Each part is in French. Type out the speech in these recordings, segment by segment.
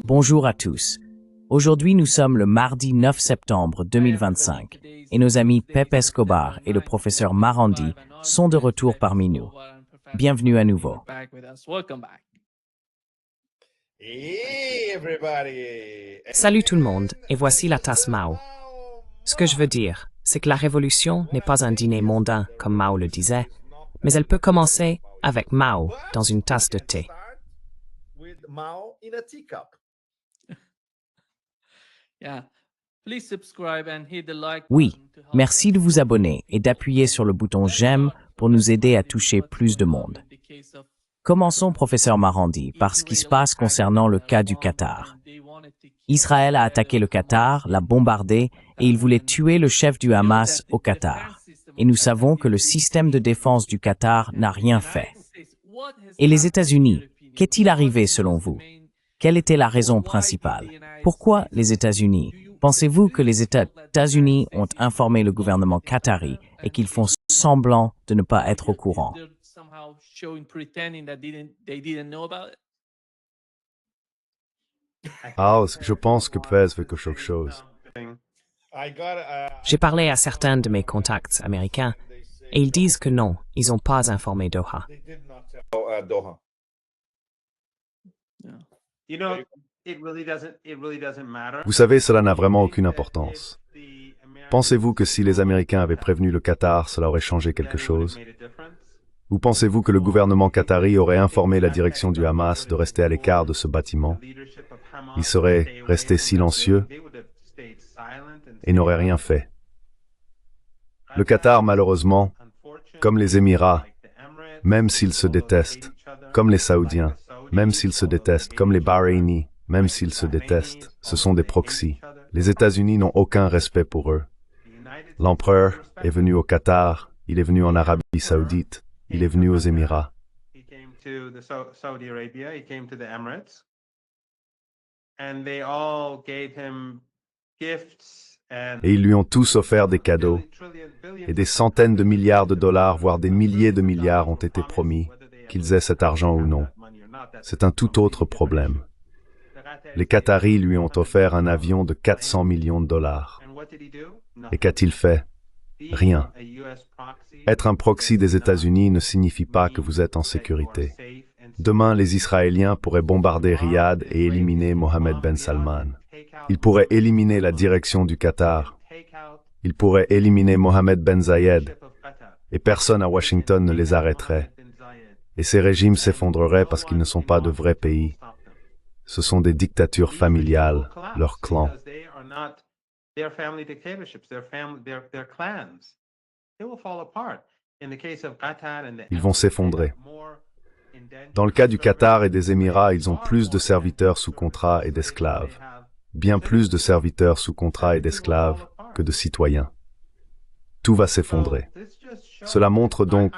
Bonjour à tous. Aujourd'hui, nous sommes le mardi 9 septembre 2025 et nos amis Pep Escobar et le professeur Marandi sont de retour parmi nous. Bienvenue à nouveau. Hey everybody! Salut tout le monde, et voici la tasse Mao. Ce que je veux dire, c'est que la révolution n'est pas un dîner mondain, comme Mao le disait, mais elle peut commencer avec Mao dans une tasse de thé. With Mao in a teacup. Oui, merci de vous abonner et d'appuyer sur le bouton j'aime pour nous aider à toucher plus de monde. Commençons, professeur Marandi, par ce qui se passe concernant le cas du Qatar. Israël a attaqué le Qatar, l'a bombardé et il voulait tuer le chef du Hamas au Qatar. Et nous savons que le système de défense du Qatar n'a rien fait. Et les États-Unis, qu'est-il arrivé selon vous? Quelle était la raison principale? Pourquoi les États-Unis? Pensez-vous que les États-Unis ont informé le gouvernement qatari et qu'ils font semblant de ne pas être au courant? Je pense que peut-être quelque chose. J'ai parlé à certains de mes contacts américains, et ils disent que non, ils n'ont pas informé Doha. Doha. Vous savez, cela n'a vraiment aucune importance. Pensez-vous que si les Américains avaient prévenu le Qatar, cela aurait changé quelque chose? Ou pensez-vous que le gouvernement qatari aurait informé la direction du Hamas de rester à l'écart de ce bâtiment? Ils seraient restés silencieux et n'auraient rien fait. Le Qatar, malheureusement, comme les Émirats, même s'ils se détestent, comme les Saoudiens, même s'ils se détestent, comme les Bahrainis, même s'ils se détestent, ce sont des proxys. Les États-Unis n'ont aucun respect pour eux. L'empereur est venu au Qatar, il est venu en Arabie Saoudite, il est venu aux Émirats. Et ils lui ont tous offert des cadeaux, et des centaines de milliards de dollars, voire des milliers de milliards ont été promis, qu'ils aient cet argent ou non. C'est un tout autre problème. Les Qataris lui ont offert un avion de 400 millions de dollars. Et qu'a-t-il fait? Rien. Être un proxy des États-Unis ne signifie pas que vous êtes en sécurité. Demain, les Israéliens pourraient bombarder Riyad et éliminer Mohammed Ben Salman. Ils pourraient éliminer la direction du Qatar. Ils pourraient éliminer Mohammed Ben Zayed. Et personne à Washington ne les arrêterait. Et ces régimes s'effondreraient parce qu'ils ne sont pas de vrais pays. Ce sont des dictatures familiales, leurs clans. Ils vont s'effondrer. Dans le cas du Qatar et des Émirats, ils ont plus de serviteurs sous contrat et d'esclaves. Bien plus de serviteurs sous contrat et d'esclaves que de citoyens. Tout va s'effondrer. Cela montre donc,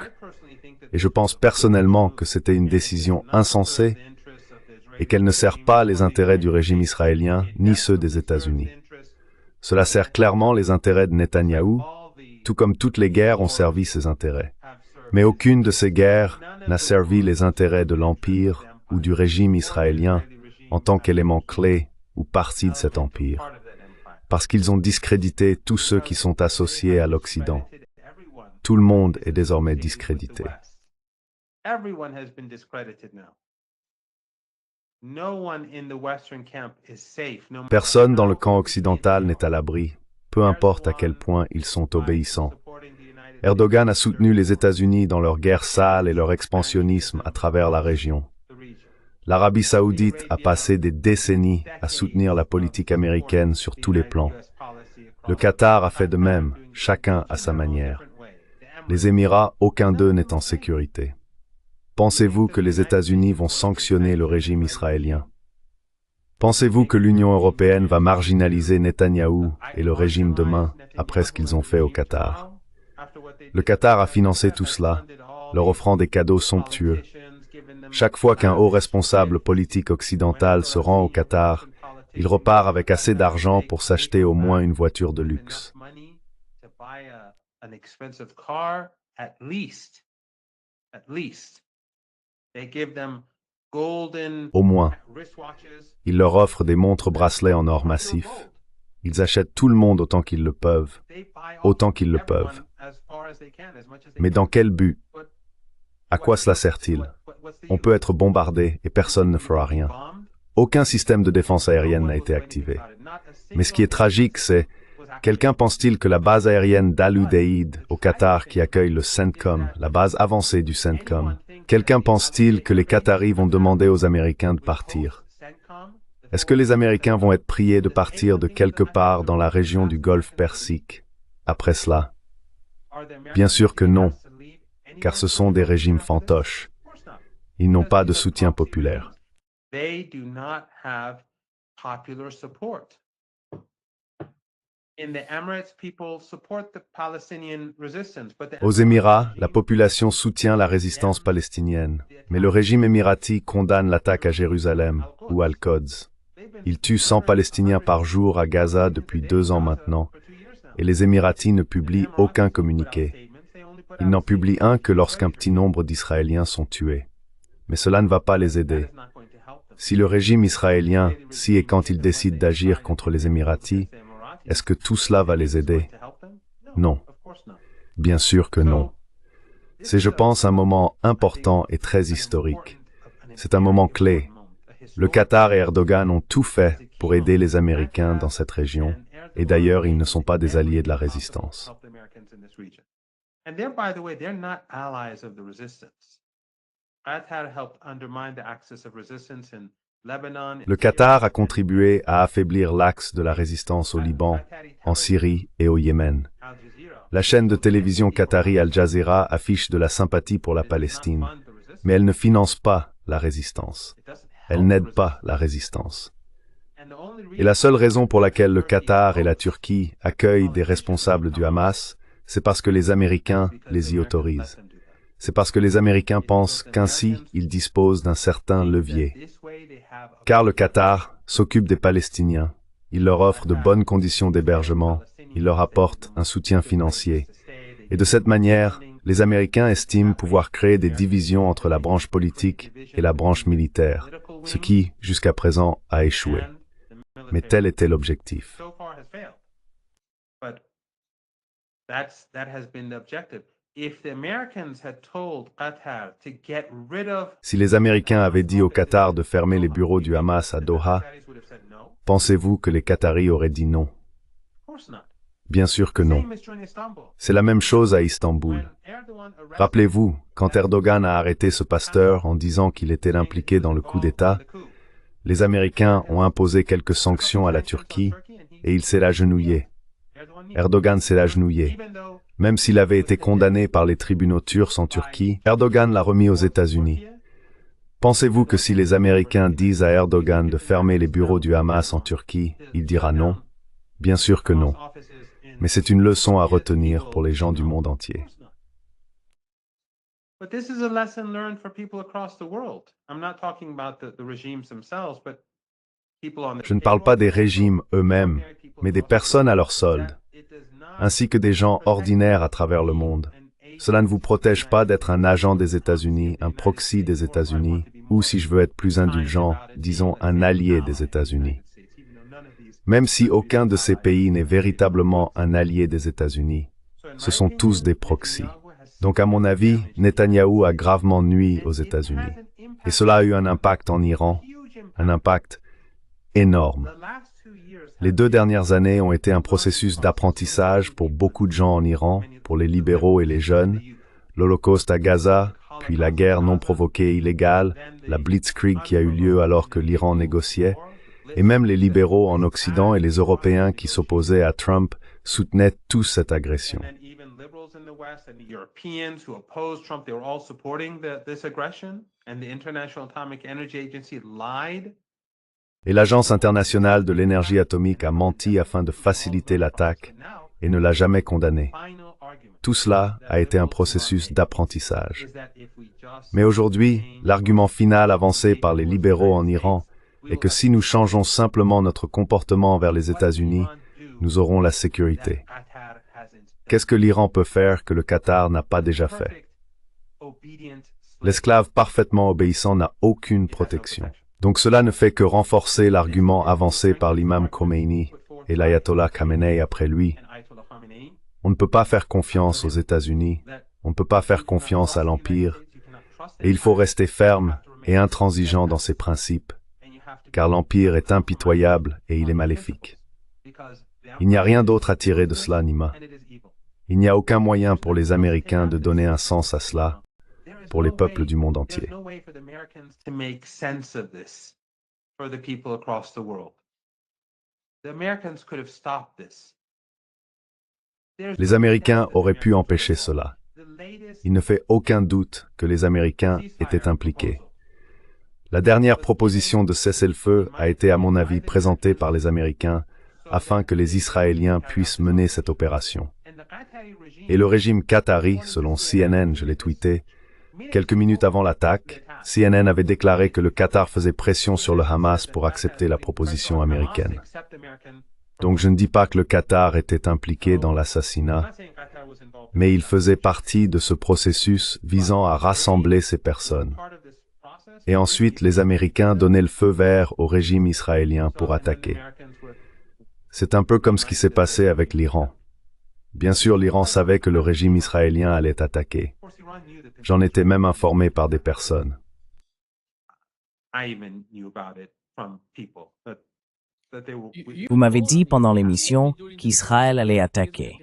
et je pense personnellement que c'était une décision insensée et qu'elle ne sert pas les intérêts du régime israélien ni ceux des États-Unis. Cela sert clairement les intérêts de Netanyahou, tout comme toutes les guerres ont servi ses intérêts. Mais aucune de ces guerres n'a servi les intérêts de l'Empire ou du régime israélien en tant qu'élément clé ou partie de cet empire, parce qu'ils ont discrédité tous ceux qui sont associés à l'Occident. Tout le monde est désormais discrédité. Personne dans le camp occidental n'est à l'abri, peu importe à quel point ils sont obéissants. Erdogan a soutenu les États-Unis dans leur guerre sale et leur expansionnisme à travers la région. L'Arabie saoudite a passé des décennies à soutenir la politique américaine sur tous les plans. Le Qatar a fait de même, chacun à sa manière. Les Émirats, aucun d'eux n'est en sécurité. Pensez-vous que les États-Unis vont sanctionner le régime israélien? Pensez-vous que l'Union européenne va marginaliser Netanyahou et le régime demain après ce qu'ils ont fait au Qatar? Le Qatar a financé tout cela, leur offrant des cadeaux somptueux. Chaque fois qu'un haut responsable politique occidental se rend au Qatar, il repart avec assez d'argent pour s'acheter au moins une voiture de luxe. Au moins, ils leur offrent des montres bracelets en or massif. Ils achètent tout le monde autant qu'ils le peuvent. Mais dans quel but? À quoi cela sert-il? On peut être bombardé et personne ne fera rien. Aucun système de défense aérienne n'a été activé. Mais ce qui est tragique, c'est... Quelqu'un pense-t-il que la base aérienne d'Al Udeid au Qatar qui accueille le CENTCOM, la base avancée du CENTCOM, quelqu'un pense-t-il que les Qataris vont demander aux Américains de partir? Est-ce que les Américains vont être priés de partir de quelque part dans la région du Golfe Persique après cela? Bien sûr que non, car ce sont des régimes fantoches. Ils n'ont pas de soutien populaire. Aux Émirats, la population soutient la résistance palestinienne, mais le régime émirati condamne l'attaque à Jérusalem ou Al-Quds. Il tue 100 Palestiniens par jour à Gaza depuis 2 ans maintenant, et les Émiratis ne publient aucun communiqué. Ils n'en publient un que lorsqu'un petit nombre d'Israéliens sont tués. Mais cela ne va pas les aider. Si le régime israélien, si et quand il décide d'agir contre les Émiratis, est-ce que tout cela va les aider? Non. Bien sûr que non. C'est, je pense, un moment important et très historique. C'est un moment clé. Le Qatar et Erdogan ont tout fait pour aider les Américains dans cette région, et d'ailleurs, ils ne sont pas des alliés de la résistance. Le Qatar a contribué à affaiblir l'axe de la résistance au Liban, en Syrie et au Yémen. La chaîne de télévision qatari Al Jazeera affiche de la sympathie pour la Palestine, mais elle ne finance pas la résistance. Elle n'aide pas la résistance. Et la seule raison pour laquelle le Qatar et la Turquie accueillent des responsables du Hamas, c'est parce que les Américains les y autorisent. C'est parce que les Américains pensent qu'ainsi, ils disposent d'un certain levier. Car le Qatar s'occupe des Palestiniens, il leur offre de bonnes conditions d'hébergement, il leur apporte un soutien financier. Et de cette manière, les Américains estiment pouvoir créer des divisions entre la branche politique et la branche militaire, ce qui, jusqu'à présent, a échoué. Mais tel était l'objectif. Si les Américains avaient dit au Qatar de fermer les bureaux du Hamas à Doha, pensez-vous que les Qataris auraient dit non? Bien sûr que non. C'est la même chose à Istanbul. Rappelez-vous, quand Erdogan a arrêté ce pasteur en disant qu'il était impliqué dans le coup d'État, les Américains ont imposé quelques sanctions à la Turquie et il s'est agenouillé. Erdogan s'est agenouillé. Même s'il avait été condamné par les tribunaux turcs en Turquie, Erdogan l'a remis aux États-Unis. Pensez-vous que si les Américains disent à Erdogan de fermer les bureaux du Hamas en Turquie, il dira non? Bien sûr que non. Mais c'est une leçon à retenir pour les gens du monde entier. Je ne parle pas des régimes eux-mêmes, mais des personnes à leur solde, ainsi que des gens ordinaires à travers le monde. Cela ne vous protège pas d'être un agent des États-Unis, un proxy des États-Unis, ou si je veux être plus indulgent, disons un allié des États-Unis. Même si aucun de ces pays n'est véritablement un allié des États-Unis, ce sont tous des proxys. Donc à mon avis, Netanyahou a gravement nui aux États-Unis. Et cela a eu un impact en Iran, un impact énorme. Les 2 dernières années ont été un processus d'apprentissage pour beaucoup de gens en Iran, pour les libéraux et les jeunes, l'Holocauste à Gaza, puis la guerre non provoquée illégale, la Blitzkrieg qui a eu lieu alors que l'Iran négociait, et même les libéraux en Occident et les Européens qui s'opposaient à Trump soutenaient tous cette agression. Et l'Agence internationale de l'énergie atomique a menti afin de faciliter l'attaque et ne l'a jamais condamné. Tout cela a été un processus d'apprentissage. Mais aujourd'hui, l'argument final avancé par les libéraux en Iran est que si nous changeons simplement notre comportement envers les États-Unis, nous aurons la sécurité. Qu'est-ce que l'Iran peut faire que le Qatar n'a pas déjà fait? L'esclave parfaitement obéissant n'a aucune protection. Donc cela ne fait que renforcer l'argument avancé par l'imam Khomeini et l'ayatollah Khamenei après lui. On ne peut pas faire confiance aux États-Unis, on ne peut pas faire confiance à l'Empire, et il faut rester ferme et intransigeant dans ses principes, car l'Empire est impitoyable et il est maléfique. Il n'y a rien d'autre à tirer de cela, Nima. Il n'y a aucun moyen pour les Américains de donner un sens à cela, pour les peuples du monde entier. Les Américains auraient pu empêcher cela. Il ne fait aucun doute que les Américains étaient impliqués. La dernière proposition de cessez-le-feu a été, à mon avis, présentée par les Américains afin que les Israéliens puissent mener cette opération. Et le régime qatari, selon CNN, je l'ai tweeté, quelques minutes avant l'attaque, CNN avait déclaré que le Qatar faisait pression sur le Hamas pour accepter la proposition américaine. Donc je ne dis pas que le Qatar était impliqué dans l'assassinat, mais il faisait partie de ce processus visant à rassembler ces personnes. Et ensuite, les Américains donnaient le feu vert au régime israélien pour attaquer. C'est un peu comme ce qui s'est passé avec l'Iran. Bien sûr, l'Iran savait que le régime israélien allait attaquer. J'en étais même informé par des personnes. Vous m'avez dit pendant l'émission qu'Israël allait attaquer.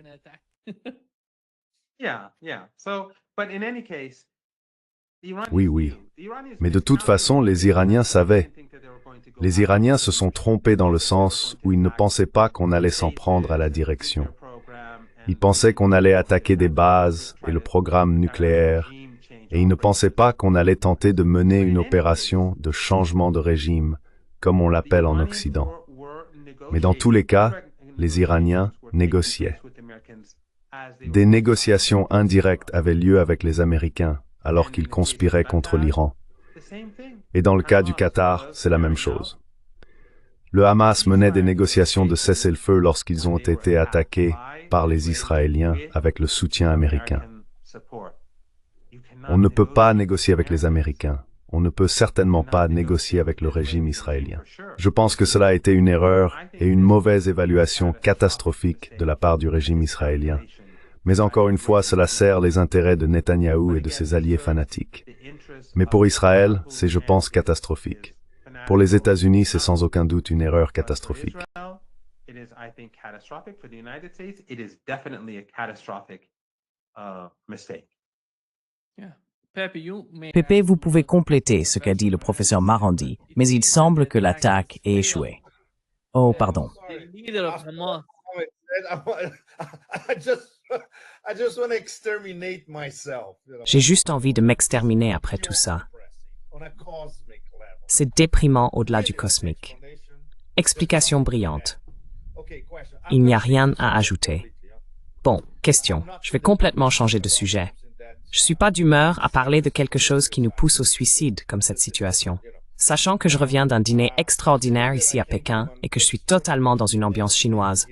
Oui. Mais de toute façon, les Iraniens savaient. Les Iraniens se sont trompés dans le sens où ils ne pensaient pas qu'on allait s'en prendre à la direction. Ils pensaient qu'on allait attaquer des bases et le programme nucléaire, et ils ne pensaient pas qu'on allait tenter de mener une opération de changement de régime, comme on l'appelle en Occident. Mais dans tous les cas, les Iraniens négociaient. Des négociations indirectes avaient lieu avec les Américains, alors qu'ils conspiraient contre l'Iran. Et dans le cas du Qatar, c'est la même chose. Le Hamas menait des négociations de cessez-le-feu lorsqu'ils ont été attaqués par les Israéliens avec le soutien américain. On ne peut pas négocier avec les Américains. On ne peut certainement pas négocier avec le régime israélien. Je pense que cela a été une erreur et une mauvaise évaluation catastrophique de la part du régime israélien. Mais encore une fois, cela sert les intérêts de Netanyahou et de ses alliés fanatiques. Mais pour Israël, c'est, je pense, catastrophique. Pour les États-Unis, c'est sans aucun doute une erreur catastrophique. Pepe, vous pouvez compléter ce qu'a dit le professeur Marandi, mais il semble que l'attaque ait échoué. Oh, pardon. J'ai juste envie de m'exterminer après tout ça. C'est déprimant au-delà du cosmique. Explication brillante. Il n'y a rien à ajouter. Bon, question. Je vais complètement changer de sujet. Je suis pas d'humeur à parler de quelque chose qui nous pousse au suicide, comme cette situation. Sachant que je reviens d'un dîner extraordinaire ici à Pékin et que je suis totalement dans une ambiance chinoise.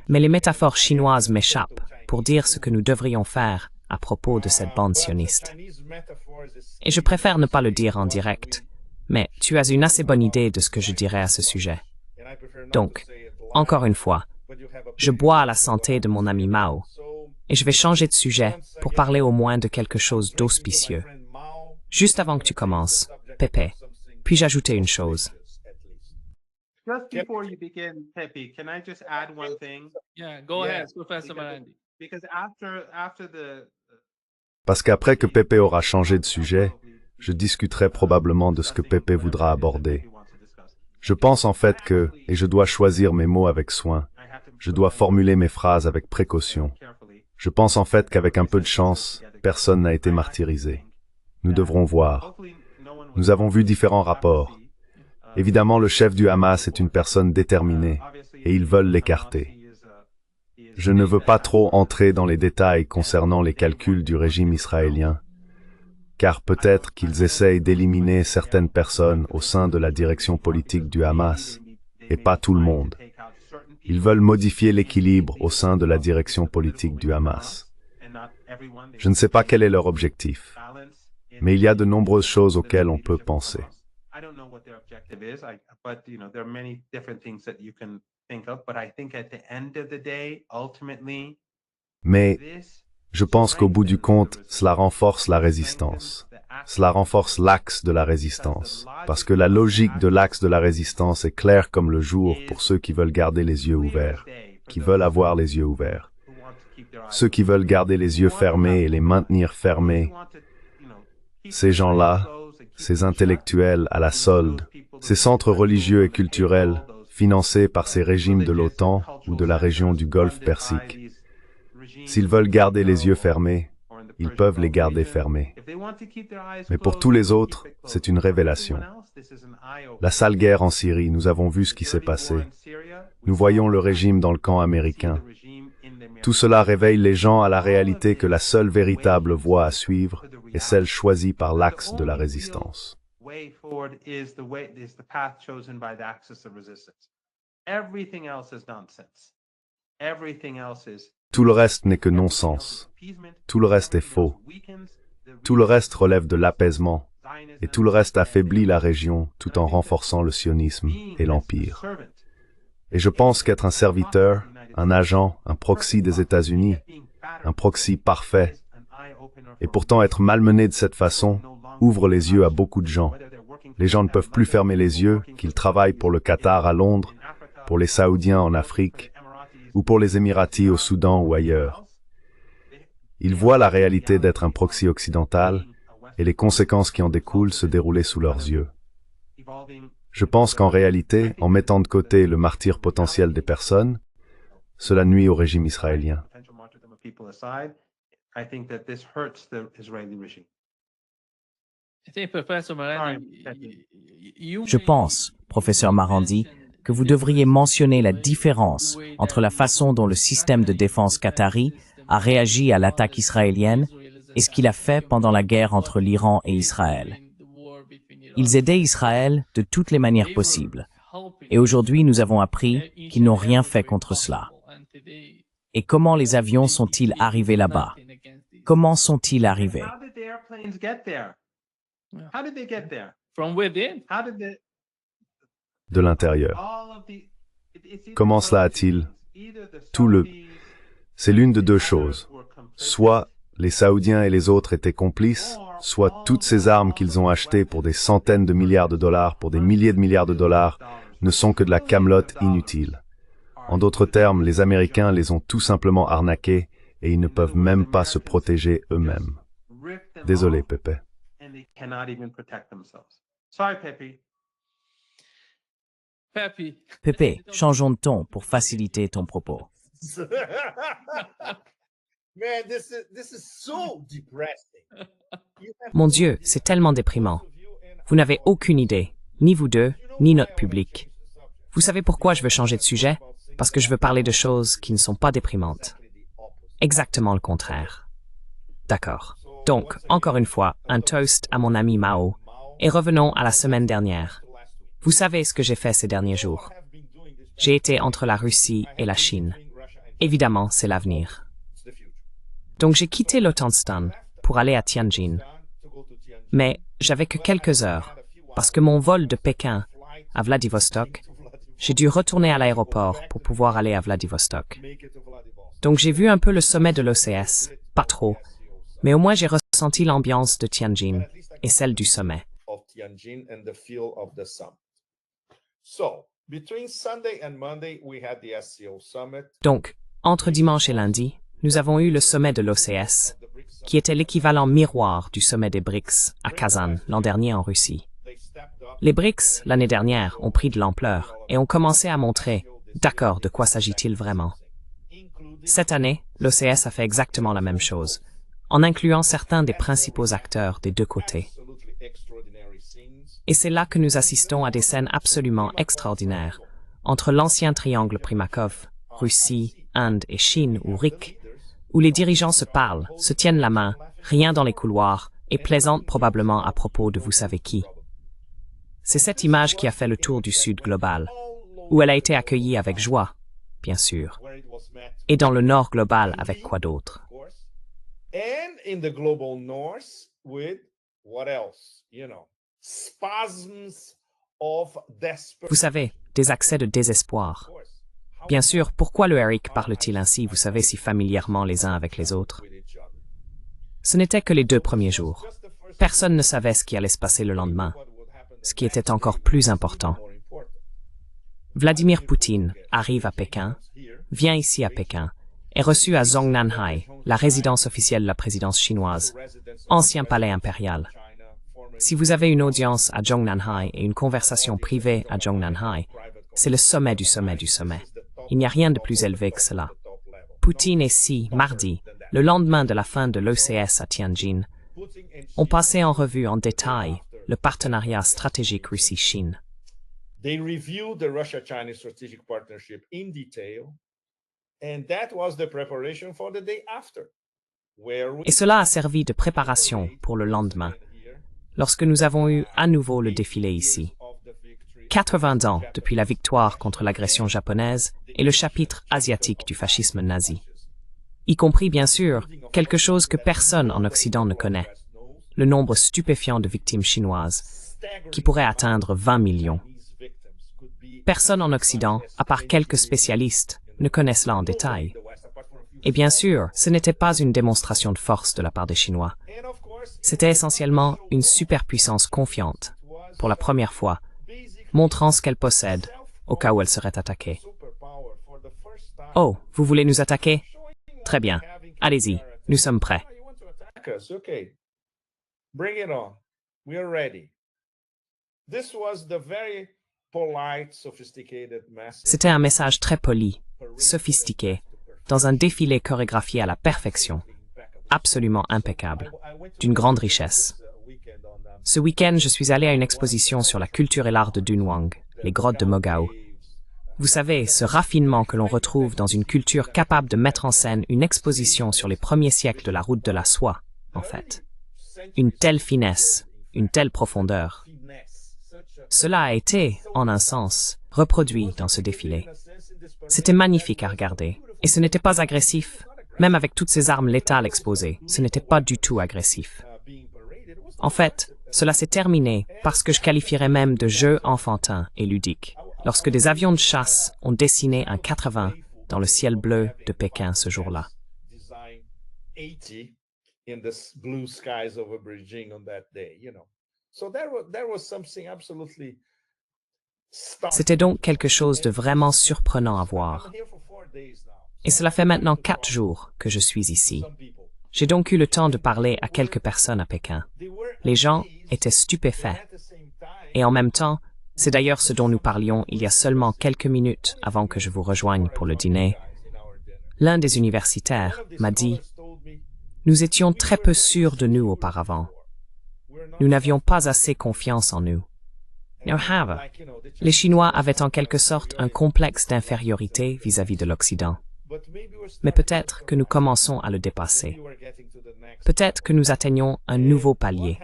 Mais les métaphores chinoises m'échappent pour dire ce que nous devrions faire à propos de cette bande sioniste. Et je préfère ne pas le dire en direct, mais tu as une assez bonne idée de ce que je dirais à ce sujet. Donc, encore une fois, je bois à la santé de mon ami Mao, et je vais changer de sujet pour parler au moins de quelque chose d'auspicieux. Juste avant que tu commences, Pepe, puis-je ajouter une chose? Just before you begin, Pepe, can I just add one thing? Yeah, go ahead, Professor Marandi. Because after the Parce qu'après que Pepe aura changé de sujet, je discuterai probablement de ce que Pepe voudra aborder. Je pense en fait que, et je dois choisir mes mots avec soin, je dois formuler mes phrases avec précaution. Je pense en fait qu'avec un peu de chance, personne n'a été martyrisé. Nous devrons voir. Nous avons vu différents rapports. Évidemment, le chef du Hamas est une personne déterminée, et ils veulent l'écarter. Je ne veux pas trop entrer dans les détails concernant les calculs du régime israélien, car peut-être qu'ils essayent d'éliminer certaines personnes au sein de la direction politique du Hamas, et pas tout le monde. Ils veulent modifier l'équilibre au sein de la direction politique du Hamas. Je ne sais pas quel est leur objectif. Mais il y a de nombreuses choses auxquelles on peut penser. I don't know what their objective is, but there are many different things that you can think of. But I think at the end of the day, ultimately, Mais this je pense qu'au bout du compte, cela renforce la résistance. Cela renforce l'axe de la résistance. Parce que la logique de l'axe de la résistance est claire comme le jour pour ceux qui veulent garder les yeux ouverts, qui veulent avoir les yeux ouverts. who want to keep their eyes Ceux qui veulent garder les yeux fermés et les maintenir fermés, ces gens-là, ces intellectuels à la solde, ces centres religieux et culturels financés par ces régimes de l'OTAN ou de la région du Golfe Persique, s'ils veulent garder les yeux fermés, ils peuvent les garder fermés. Mais pour tous les autres, c'est une révélation. La sale guerre en Syrie, nous avons vu ce qui s'est passé. Nous voyons le régime dans le camp américain. Tout cela réveille les gens à la réalité que la seule véritable voie à suivre est celle choisie par l'axe de la résistance. Tout le reste n'est que non-sens. Tout le reste est faux. Tout le reste relève de l'apaisement. Et tout le reste affaiblit la région tout en renforçant le sionisme et l'empire. Et je pense qu'être un serviteur, un agent, un proxy des États-Unis, un proxy parfait, et pourtant être malmené de cette façon, ouvre les yeux à beaucoup de gens. Les gens ne peuvent plus fermer les yeux, qu'ils travaillent pour le Qatar à Londres, pour les Saoudiens en Afrique, ou pour les Émiratis au Soudan ou ailleurs. Ils voient la réalité d'être un proxy occidental et les conséquences qui en découlent se dérouler sous leurs yeux. Je pense qu'en réalité, en mettant de côté le martyre potentiel des personnes, cela nuit au régime israélien. Je pense, professeur Marandi, que vous devriez mentionner la différence entre la façon dont le système de défense qatari a réagi à l'attaque israélienne et ce qu'il a fait pendant la guerre entre l'Iran et Israël. Ils aidaient Israël de toutes les manières possibles. Et aujourd'hui, nous avons appris qu'ils n'ont rien fait contre cela. Et comment les avions sont-ils arrivés là-bas? Comment sont-ils arrivés? De l'intérieur. Comment cela a-t-il? C'est l'une de deux choses. Soit les Saoudiens et les autres étaient complices, soit toutes ces armes qu'ils ont achetées pour des centaines de milliards de dollars, pour des milliers de milliards de dollars, ne sont que de la camelote inutile. En d'autres termes, les Américains les ont tout simplement arnaqués et ils ne peuvent même pas se protéger eux-mêmes. Désolé, Pepe. Pepe, changeons de ton pour faciliter ton propos. Mon Dieu, c'est tellement déprimant. Vous n'avez aucune idée, ni vous deux, ni notre public. Vous savez pourquoi je veux changer de sujet? Parce que je veux parler de choses qui ne sont pas déprimantes. Exactement le contraire. D'accord. Donc, encore une fois, un toast à mon ami Mao. Et revenons à la semaine dernière. Vous savez ce que j'ai fait ces derniers jours. J'ai été entre la Russie et la Chine. Évidemment, c'est l'avenir. Donc j'ai quitté l'Otanstan pour aller à Tianjin. Mais j'avais que quelques heures, parce que mon vol de Pékin à Vladivostok, j'ai dû retourner à l'aéroport pour pouvoir aller à Vladivostok. Donc j'ai vu un peu le sommet de l'OCS, pas trop, mais au moins j'ai ressenti l'ambiance de Tianjin et celle du sommet. Donc, entre dimanche et lundi, nous avons eu le sommet de l'OCS, qui était l'équivalent miroir du sommet des BRICS à Kazan l'an dernier en Russie. Les BRICS, l'année dernière, ont pris de l'ampleur et ont commencé à montrer, d'accord, de quoi s'agit-il vraiment. Cette année, l'OCS a fait exactement la même chose, en incluant certains des principaux acteurs des deux côtés. Et c'est là que nous assistons à des scènes absolument extraordinaires, entre l'ancien triangle Primakov, Russie, Inde et Chine ou RIC, où les dirigeants se parlent, se tiennent la main, rien dans les couloirs, et plaisantent probablement à propos de vous savez qui. C'est cette image qui a fait le tour du Sud global, où elle a été accueillie avec joie, bien sûr, et dans le Nord global avec quoi d'autre? Vous savez, des accès de désespoir. Bien sûr, pourquoi le Eric parle-t-il ainsi, vous savez, si familièrement les uns avec les autres? Ce n'était que les 2 premiers jours. Personne ne savait ce qui allait se passer le lendemain, ce qui était encore plus important. Vladimir Poutine arrive à Pékin, vient ici à Pékin, est reçu à Zhongnanhai, la résidence officielle de la présidence chinoise, ancien palais impérial. Si vous avez une audience à Zhongnanhai et une conversation privée à Zhongnanhai, c'est le sommet du sommet du sommet. Il n'y a rien de plus élevé que cela. Poutine et Xi, mardi, le lendemain de la fin de l'OCS à Tianjin, ont passé en revue en détail le partenariat stratégique Russie-Chine. They reviewed the Russia-China strategic partnership in detail, and that was the preparation for the day after. Et cela a servi de préparation pour le lendemain, lorsque nous avons eu à nouveau le défilé ici. 80 ans depuis la victoire contre l'agression japonaise et le chapitre asiatique du fascisme nazi. Y compris, bien sûr, quelque chose que personne en Occident ne connaît, le nombre stupéfiant de victimes chinoises, qui pourrait atteindre 20 millions. Personne en Occident, à part quelques spécialistes, ne connaît cela en détail. Et bien sûr, ce n'était pas une démonstration de force de la part des Chinois. C'était essentiellement une superpuissance confiante, pour la première fois, montrant ce qu'elle possède, au cas où elle serait attaquée. Oh, vous voulez nous attaquer? Très bien. Allez-y, nous sommes prêts. Bring it on. We are ready. This was the very polite, sophisticated message. C'était un message très poli, sophistiqué, dans un défilé chorégraphié à la perfection, absolument impeccable, d'une grande richesse. Ce week-end, je suis allé à une exposition sur la culture et l'art de Dunhuang, les grottes de Mogao. Vous savez, ce raffinement que l'on retrouve dans une culture capable de mettre en scène une exposition sur les premiers siècles de la route de la soie, en fait. Une telle finesse, une telle profondeur. Cela a été, en un sens, reproduit dans ce défilé. C'était magnifique à regarder, et ce n'était pas agressif. Même avec toutes ces armes létales exposées, ce n'était pas du tout agressif. En fait, cela s'est terminé par ce que je qualifierais même de jeu enfantin et ludique, lorsque des avions de chasse ont dessiné un 80 dans le ciel bleu de Pékin ce jour-là. In the blue skies over Beijing on that day, you know. So there was something absolutely stunning. C'était donc quelque chose de vraiment surprenant à voir. Et cela fait maintenant 4 jours que je suis ici. J'ai donc eu le temps de parler à quelques personnes à Pékin. Les gens étaient stupéfaits. Et en même temps, c'est d'ailleurs ce dont nous parlions il y a seulement quelques minutes avant que je vous rejoigne pour le dîner. L'un des universitaires m'a dit: nous étions très peu sûrs de nous auparavant. Nous n'avions pas assez confiance en nous. Les Chinois avaient en quelque sorte un complexe d'infériorité vis-à-vis de l'Occident. Mais peut-être que nous commençons à le dépasser. Peut-être que nous atteignons un nouveau palier.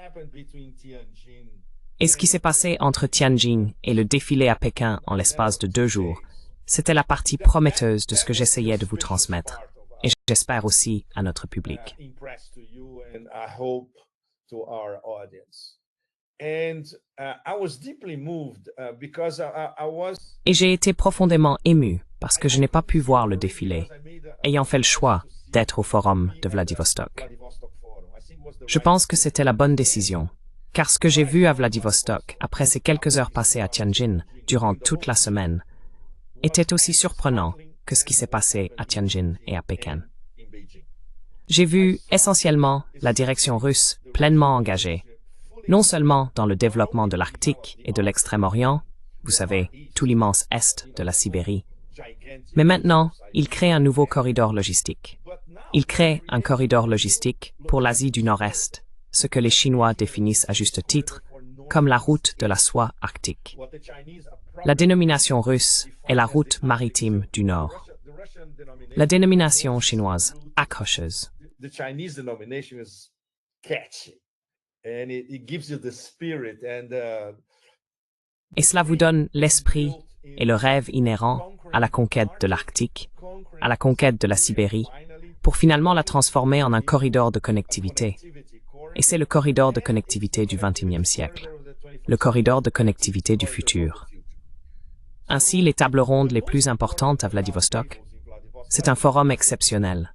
Et ce qui s'est passé entre Tianjin et le défilé à Pékin en l'espace de 2 jours, c'était la partie prometteuse de ce que j'essayais de vous transmettre. Et j'espère aussi à notre public. Et j'ai été profondément ému parce que je n'ai pas pu voir le défilé, ayant fait le choix d'être au forum de Vladivostok. Je pense que c'était la bonne décision, car ce que j'ai vu à Vladivostok après ces quelques heures passées à Tianjin durant toute la semaine était aussi surprenant que ce qui s'est passé à Tianjin et à Pékin. J'ai vu essentiellement la direction russe pleinement engagée, non seulement dans le développement de l'Arctique et de l'Extrême-Orient, vous savez, tout l'immense Est de la Sibérie, mais maintenant, il crée un nouveau corridor logistique. Il crée un corridor logistique pour l'Asie du Nord-Est, ce que les Chinois définissent à juste titre comme la route de la soie arctique. La dénomination russe est la route maritime du Nord. La dénomination chinoise, accrocheuse. Et cela vous donne l'esprit et le rêve inhérent à la conquête de l'Arctique, à la conquête de la Sibérie, pour finalement la transformer en un corridor de connectivité. et c'est le corridor de connectivité du XXIe siècle, le corridor de connectivité du futur. Ainsi, les tables rondes les plus importantes à Vladivostok, c'est un forum exceptionnel.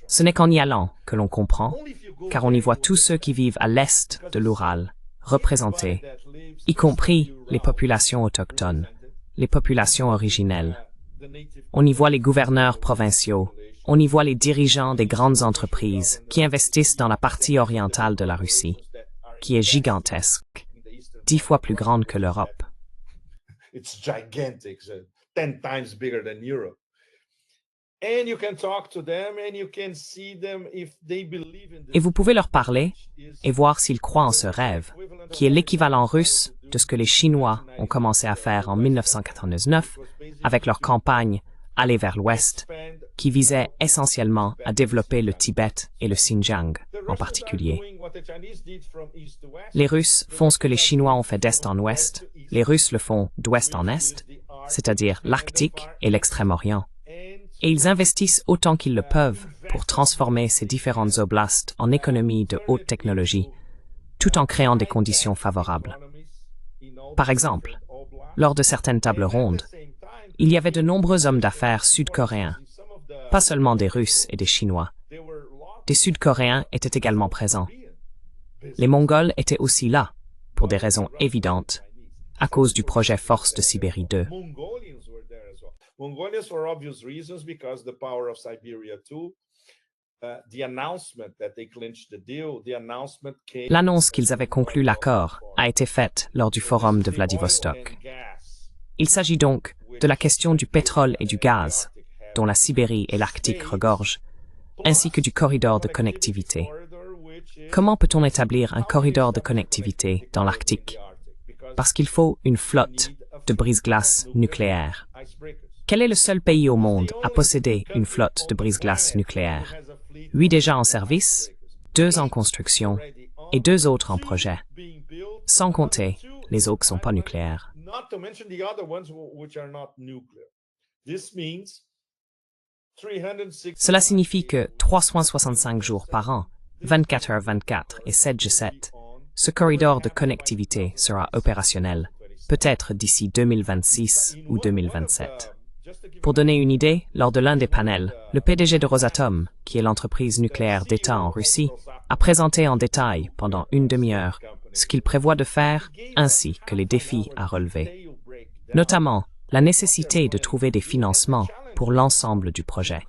Ce n'est qu'en y allant que l'on comprend, car on y voit tous ceux qui vivent à l'est de l'Oural, représentés, y compris les populations autochtones, les populations originelles. On y voit les gouverneurs provinciaux, on y voit les dirigeants des grandes entreprises qui investissent dans la partie orientale de la Russie, qui est gigantesque, 10 fois plus grande que l'Europe. It's gigantic, 10 times bigger than Europe. And you can talk to them and you can see them if they believe in Et vous pouvez leur parler et voir s'ils croient en ce rêve, qui est l'équivalent russe de ce que les Chinois ont commencé à faire en 1999 avec leur campagne « Aller vers l'Ouest », qui visait essentiellement à développer le Tibet et le Xinjiang en particulier. Les Russes font ce que les Chinois ont fait d'Est en Ouest, les Russes le font d'Ouest en Est, c'est-à-dire l'Arctique et l'Extrême-Orient. Et ils investissent autant qu'ils le peuvent pour transformer ces différentes oblasts en économies de haute technologie, tout en créant des conditions favorables. Par exemple, lors de certaines tables rondes, il y avait de nombreux hommes d'affaires sud-coréens, pas seulement des Russes et des Chinois. Des Sud-Coréens étaient également présents. Les Mongols étaient aussi là, pour des raisons évidentes, à cause du projet Force de Sibérie 2. Mongolians for obvious reasons because the power of Siberia 2. The announcement that they clinched the deal, the announcement came. L'annonce qu'ils avaient conclu l'accord a été faite lors du forum de Vladivostok. Il s'agit donc de la question du pétrole et du gaz, dont la Sibérie et l'Arctique regorgent, ainsi que du corridor de connectivité. Comment peut-on établir un corridor de connectivité dans l'Arctique? Parce qu'il faut une flotte de brise-glace nucléaire. Quel est le seul pays au monde à posséder une flotte de brise-glace nucléaire? 8 déjà en service, 2 en construction et 2 autres en projet. Sans compter les autres qui ne sont pas nucléaires. Cela signifie que 365 jours par an, 24 heures 24 et 7 jours 7, ce corridor de connectivité sera opérationnel, peut-être d'ici 2026 ou 2027. Pour donner une idée, lors de l'un des panels, le PDG de Rosatom, qui est l'entreprise nucléaire d'État en Russie, a présenté en détail, pendant une demi-heure, ce qu'il prévoit de faire, ainsi que les défis à relever. Notamment, la nécessité de trouver des financements pour l'ensemble du projet.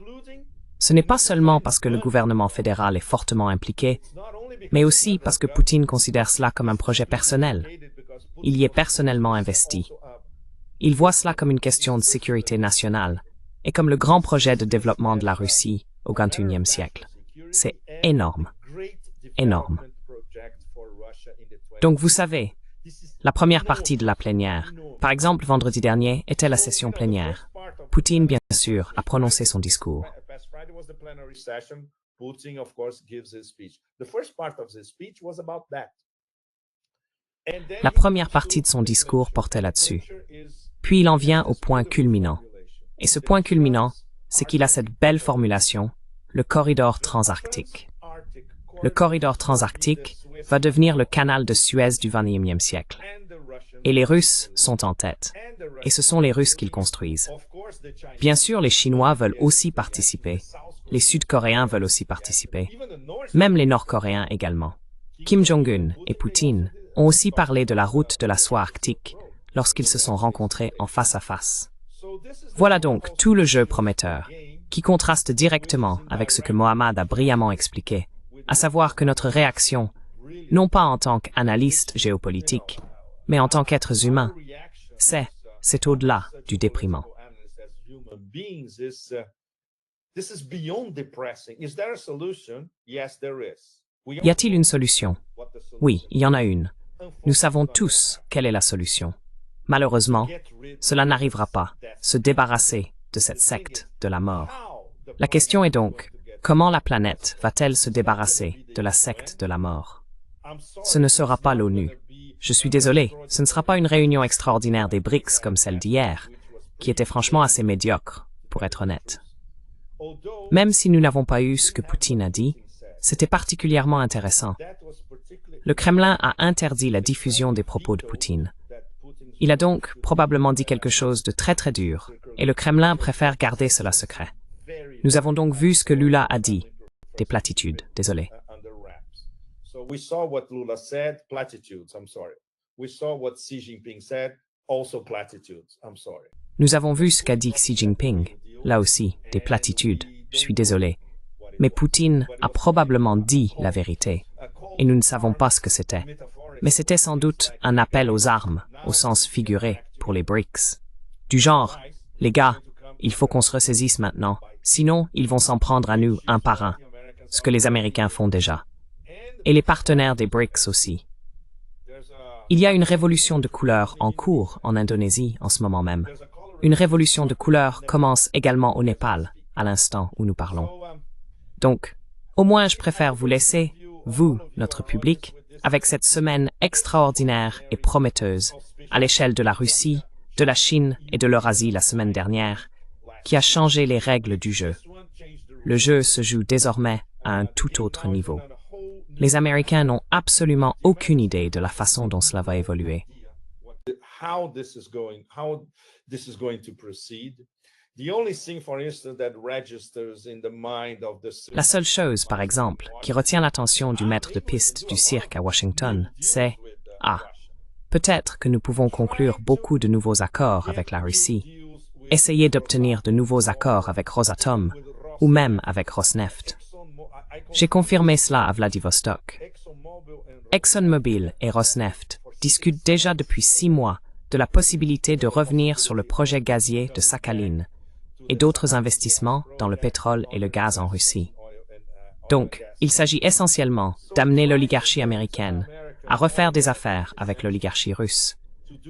Ce n'est pas seulement parce que le gouvernement fédéral est fortement impliqué, mais aussi parce que Poutine considère cela comme un projet personnel. Il y est personnellement investi. Il voit cela comme une question de sécurité nationale et comme le grand projet de développement de la Russie au XXIe siècle. C'est énorme. Énorme. Donc vous savez, la première partie de la plénière, par exemple vendredi dernier, était la session plénière. Poutine, bien sûr, a prononcé son discours. La première partie de son discours portait là-dessus. Puis il en vient au point culminant. Et ce point culminant, c'est qu'il a cette belle formulation, le corridor transarctique. Le corridor transarctique va devenir le canal de Suez du XXIe siècle. Et les Russes sont en tête. Et ce sont les Russes qui le construisent. Bien sûr, les Chinois veulent aussi participer. Les Sud-Coréens veulent aussi participer. Même les Nord-Coréens également. Kim Jong-un et Poutine ont aussi parlé de la route de la soie arctique lorsqu'ils se sont rencontrés en face à face. Voilà donc tout le jeu prometteur, qui contraste directement avec ce que Mohammad a brillamment expliqué, à savoir que notre réaction, non pas en tant qu'analyste géopolitique, mais en tant qu'êtres humains, c'est au-delà du déprimant. Y a-t-il une solution? Oui, il y en a une. Nous savons tous quelle est la solution. Malheureusement, cela n'arrivera pas, se débarrasser de cette secte de la mort. La question est donc, comment la planète va-t-elle se débarrasser de la secte de la mort? Ce ne sera pas l'ONU. Je suis désolé, ce ne sera pas une réunion extraordinaire des BRICS comme celle d'hier, qui était franchement assez médiocre, pour être honnête. Même si nous n'avons pas eu ce que Poutine a dit, C'était particulièrement intéressant. Le Kremlin a interdit la diffusion des propos de Poutine. Il a donc probablement dit quelque chose de très très dur, et le Kremlin préfère garder cela secret. Nous avons donc vu ce que Lula a dit. Des platitudes, désolé. So we saw what Lula said, platitudes, I'm sorry. We saw what Xi Jinping said, also platitudes, I'm sorry. Nous avons vu ce qu'a dit Xi Jinping. Là aussi, des platitudes. Je suis désolé. Mais Poutine a probablement dit la vérité, et nous ne savons pas ce que c'était. Mais c'était sans doute un appel aux armes, au sens figuré, pour les BRICS. Du genre, les gars, il faut qu'on se ressaisisse maintenant, sinon ils vont s'en prendre à nous un par un, ce que les Américains font déjà. Et les partenaires des BRICS aussi. Il y a une révolution de couleur en cours en Indonésie en ce moment même. Une révolution de couleur commence également au Népal, à l'instant où nous parlons. Donc, au moins je préfère vous laisser, vous, notre public, avec cette semaine extraordinaire et prometteuse, à l'échelle de la Russie, de la Chine et de l'Eurasie la semaine dernière, qui a changé les règles du jeu. Le jeu se joue désormais à un tout autre niveau. Les Américains n'ont absolument aucune idée de la façon dont cela va évoluer. How this is going to proceed. The only thing, for instance, that registers in the mind of the La seule chose, par exemple, qui retient l'attention du maître de piste du cirque à Washington, c'est « Ah, peut-être que nous pouvons conclure beaucoup de nouveaux accords avec la Russie, essayer d'obtenir de nouveaux accords avec Rosatom ou même avec Rosneft. » J'ai confirmé cela à Vladivostok. ExxonMobil et Rosneft discutent déjà depuis 6 mois de la possibilité de revenir sur le projet gazier de Sakhalin et d'autres investissements dans le pétrole et le gaz en Russie. Donc, il s'agit essentiellement d'amener l'oligarchie américaine à refaire des affaires avec l'oligarchie russe,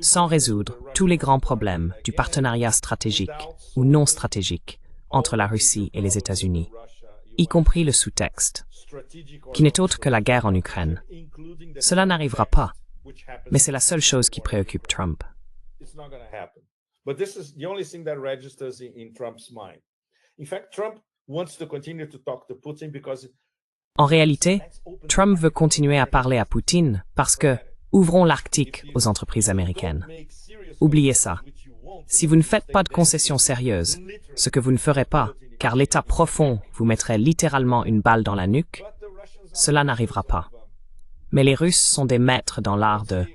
sans résoudre tous les grands problèmes du partenariat stratégique ou non stratégique entre la Russie et les États-Unis, y compris le sous-texte, qui n'est autre que la guerre en Ukraine. Cela n'arrivera pas, mais c'est la seule chose qui préoccupe Trump. But this is the only thing that registers in Trump's mind. In fact, Trump wants to continue to talk to Putin because En réalité, Trump veut continuer à parler à Poutine parce que ouvrons l'Arctique aux entreprises américaines. Oubliez ça. Si vous ne faites pas de concessions sérieuses, ce que vous ne ferez pas, car l'état profond vous mettrait littéralement une balle dans la nuque, cela n'arrivera pas. Mais les Russes sont des maîtres dans l'art de...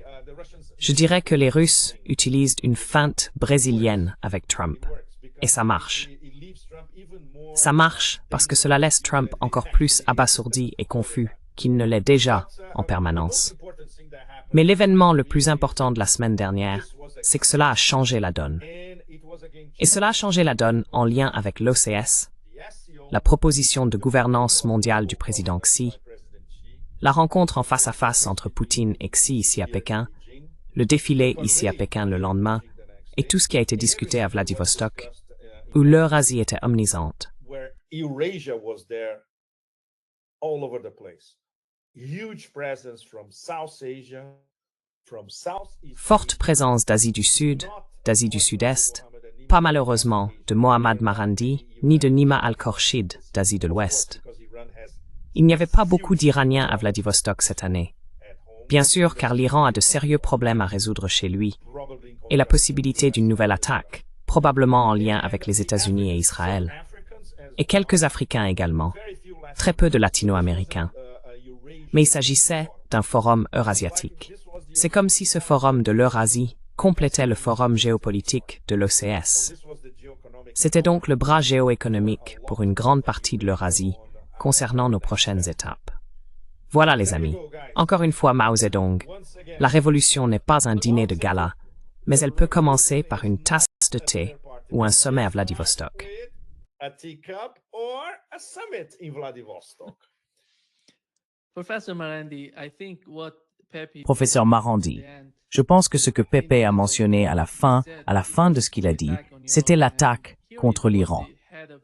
Je dirais que les Russes utilisent une feinte brésilienne avec Trump. Et ça marche. Ça marche parce que cela laisse Trump encore plus abasourdi et confus qu'il ne l'est déjà en permanence. Mais l'événement le plus important de la semaine dernière, c'est que cela a changé la donne. Et cela a changé la donne en lien avec l'OCS, la proposition de gouvernance mondiale du président Xi, la rencontre en face à face entre Poutine et Xi ici à Pékin, le défilé ici à Pékin le lendemain, et tout ce qui a été discuté à Vladivostok, où l'Eurasie était omnisante. Forte présence d'Asie du Sud, d'Asie du Sud-Est, pas malheureusement de Mohammad Marandi, ni de Nima Al-Khorshid d'Asie de l'Ouest. Il n'y avait pas beaucoup d'Iraniens à Vladivostok cette année. Bien sûr, car l'Iran a de sérieux problèmes à résoudre chez lui, et la possibilité d'une nouvelle attaque, probablement en lien avec les États-Unis et Israël. Et quelques Africains également, très peu de Latino-Américains. Mais il s'agissait d'un forum eurasiatique. C'est comme si ce forum de l'Eurasie complétait le forum géopolitique de l'OCS. C'était donc le bras géoéconomique pour une grande partie de l'Eurasie concernant nos prochaines étapes. Voilà les amis, encore une fois Mao Zedong, la révolution n'est pas un dîner de gala, mais elle peut commencer par une tasse de thé ou un sommet à Vladivostok. Professeur Marandi, je pense que ce que Pepe a mentionné à la fin de ce qu'il a dit, c'était l'attaque contre l'Iran.